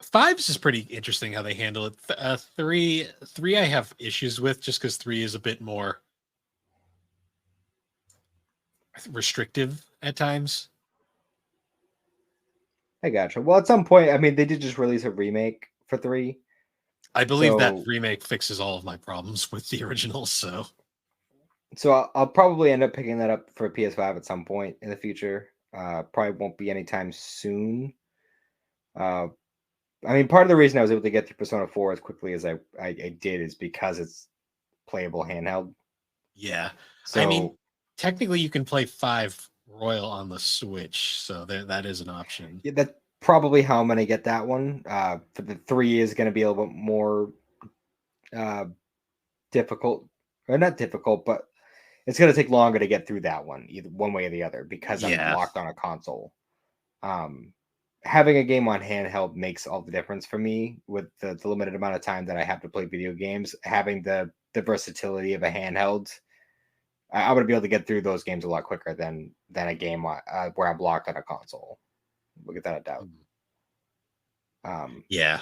5's is pretty interesting how they handle it. 3 I have issues with just because 3 is a bit more restrictive at times. I gotcha. Well, at some point, I mean, they did just release a remake for 3. I believe that So remake fixes all of my problems with the original. So I'll probably end up picking that up for PS5 at some point in the future. Probably won't be anytime soon. Uh, I mean, part of the reason I was able to get through Persona 4 as quickly as I did is because it's playable handheld. yeah, I mean, So technically you can play 5 Royal on the Switch, so that is an option. yeah, that's probably how I'm going to get that one. For the 3 is going to be a little bit more uh, difficult, or not difficult, but it's going to take longer to get through that one, either one way or the other, because I'm Yeah. locked on a console. Um, Having a game on handheld makes all the difference for me with the limited amount of time that I have to play video games. Having the versatility of a handheld, I'm going to be able to get through those games a lot quicker than a game where I'm locked on a console. Look at that, a doubt. Yeah.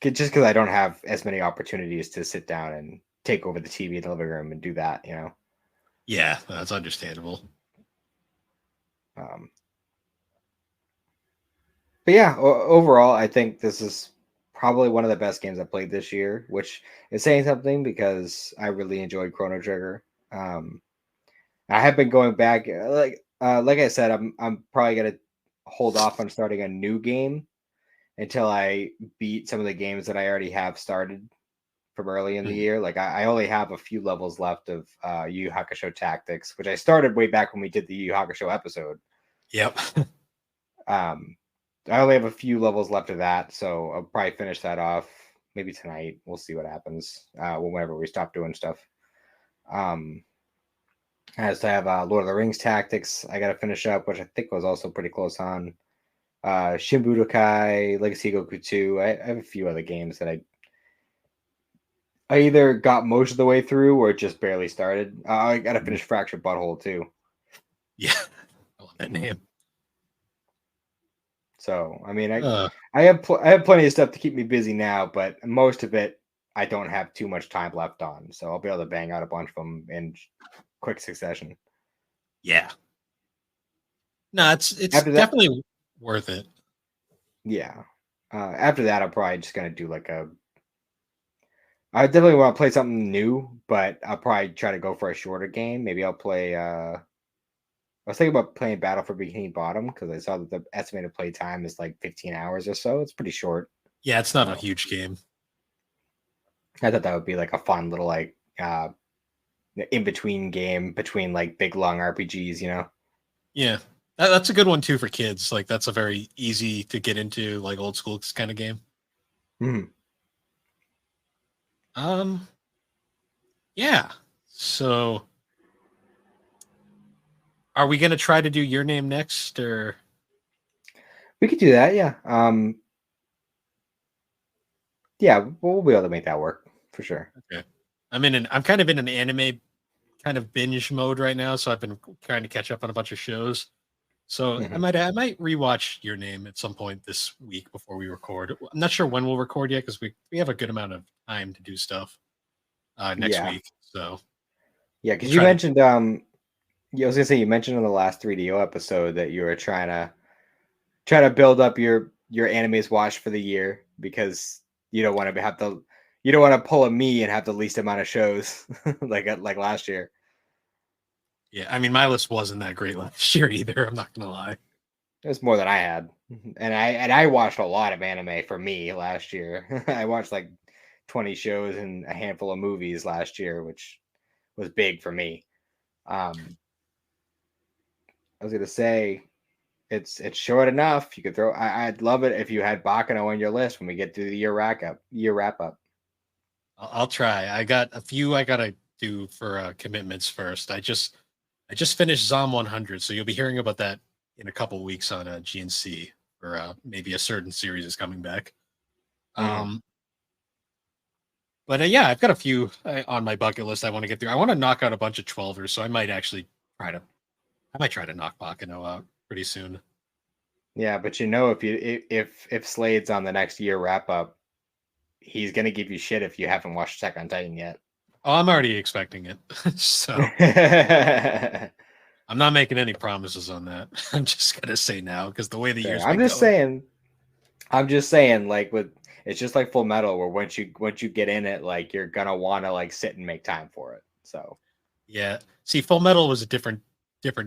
Just because I don't have as many opportunities to sit down and take over the TV in the living room and do that, you know. Yeah, that's understandable. Um, but yeah, overall, I think this is probably one of the best games I played this year, which is saying something because I really enjoyed Chrono Trigger. Um, I have been going back, like I said, I'm probably gonna hold off on starting a new game until I beat some of the games that I already have started from early in the Mhm. year. Like I only have a few levels left of Yu Yu Hakusho Tactics, which I started way back when we did the Yu Yu Hakusho episode. Yep. Um, I only have a few levels left of that, so I'll probably finish that off maybe tonight. We'll see what happens whenever we stop doing stuff. Um, as I have Lord of the Rings Tactics, I got to finish up, which I think was also pretty close on. Shin Budokai, Legacy Goku 2. I have a few other games that I either got most of the way through or just barely started. I got to finish Fractured Butthole too. Yeah. I love that name. So I mean, Uh, I have plenty of stuff to keep me busy now, but most of it I don't have too much time left on, so I'll be able to bang out a bunch of them in quick succession. yeah. No, it's After that, definitely worth it. yeah. After that, I'm probably just gonna do like a. I definitely want to play something new, but I'll probably try to go for a shorter game. Maybe I'll play. I was thinking about playing Battle for Bikini Bottom because I saw that the estimated play time is like 15 hours or so. It's pretty short. Yeah, it's not a So huge game. I thought that would be like a fun little like in between game between like big long RPGs, you know. Yeah. That's a good one too for kids. Like that's a very easy to get into, like old school kind of game. Mhm. Um, yeah. So are we gonna try to do your name next or We could do that, yeah. Yeah, we'll be able to make that work for sure. okay. I'm kind of in an anime kind of binge mode right now, so I've been trying to catch up on a bunch of shows. So Hmm. I might rewatch your name at some point this week before we record. I'm not sure when we'll record yet because we have a good amount of time to do stuff next Yeah, week. So yeah, we'll because you try to. mentioned yeah, I was gonna say you mentioned in the last 3DO episode that you were trying to build up your animes watched for the year because you don't want to have to you don't want to pull a me and have the least amount of shows like last year. Yeah, I mean my list wasn't that great last year either. I'm not gonna lie. It was more than I had, and I watched a lot of anime for me last year. I watched like 20 shows and a handful of movies last year, which was big for me. I was gonna say it's short enough. You could throw. I'd love it if you had Bakano on your list when we get to the year wrap up. I'll try. I got a few I gotta do for commitments first. I just finished Zom 100, so you'll be hearing about that in a couple weeks on GNC, or maybe a certain series is coming back. Mhm. Um, but yeah, I've got a few on my bucket list I want to get through. I want to knock out a bunch of 12ers, so I might actually try to. I might try to knock Bakano out pretty soon. Yeah, but if Slade's on the next year wrap up, he's gonna give you shit if you haven't watched Attack on Titan yet. Oh, I'm already expecting it, so I'm not making any promises on that. I'm just gonna say now because the way the Fair. year's been going. I'm just saying, like with it's just like Full Metal, where once you get in it, like you're gonna want to like sit and make time for it. So Yeah. See, Full Metal was a different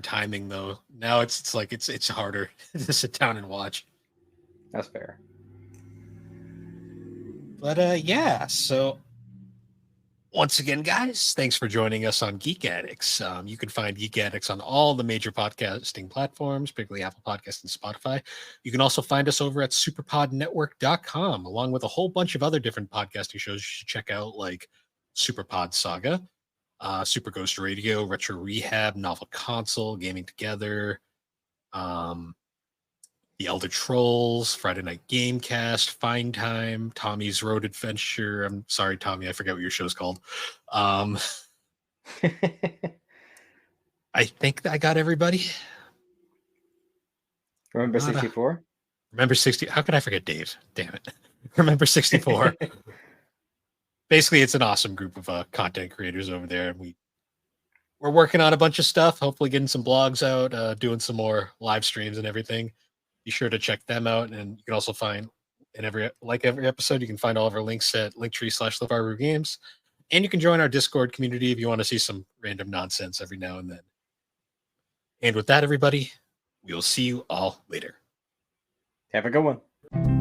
timing though. Now it's like it's harder to sit down and watch. that's fair. But yeah, so once again, guys, thanks for joining us on Geek Addicts. You can find Geek Addicts on all the major podcasting platforms, particularly Apple Podcasts and Spotify. You can also find us over at superpodnetwork.com, along with a whole bunch of other different podcasting shows you should check out, like Superpod Saga, Super Ghost Radio, Retro Rehab, Novel Console, Gaming Together, um, The Elder Trolls, Friday Night Gamecast, Fine Time, Tommy's Road Adventure. I'm sorry, Tommy, I forget what your show's called. Um, I think I got everybody. Remember 64? Remember 60. How could I forget Dave? Damn it. Remember 64. Basically, it's an awesome group of content creators over there. We're working on a bunch of stuff, hopefully getting some blogs out, doing some more live streams and everything. Be sure to check them out. And you can also find in every episode, you can find all of our links at linktree/LeVarru Games. And you can join our Discord community if you want to see some random nonsense every now and then. And with that, everybody, we will see you all later. Have a good one.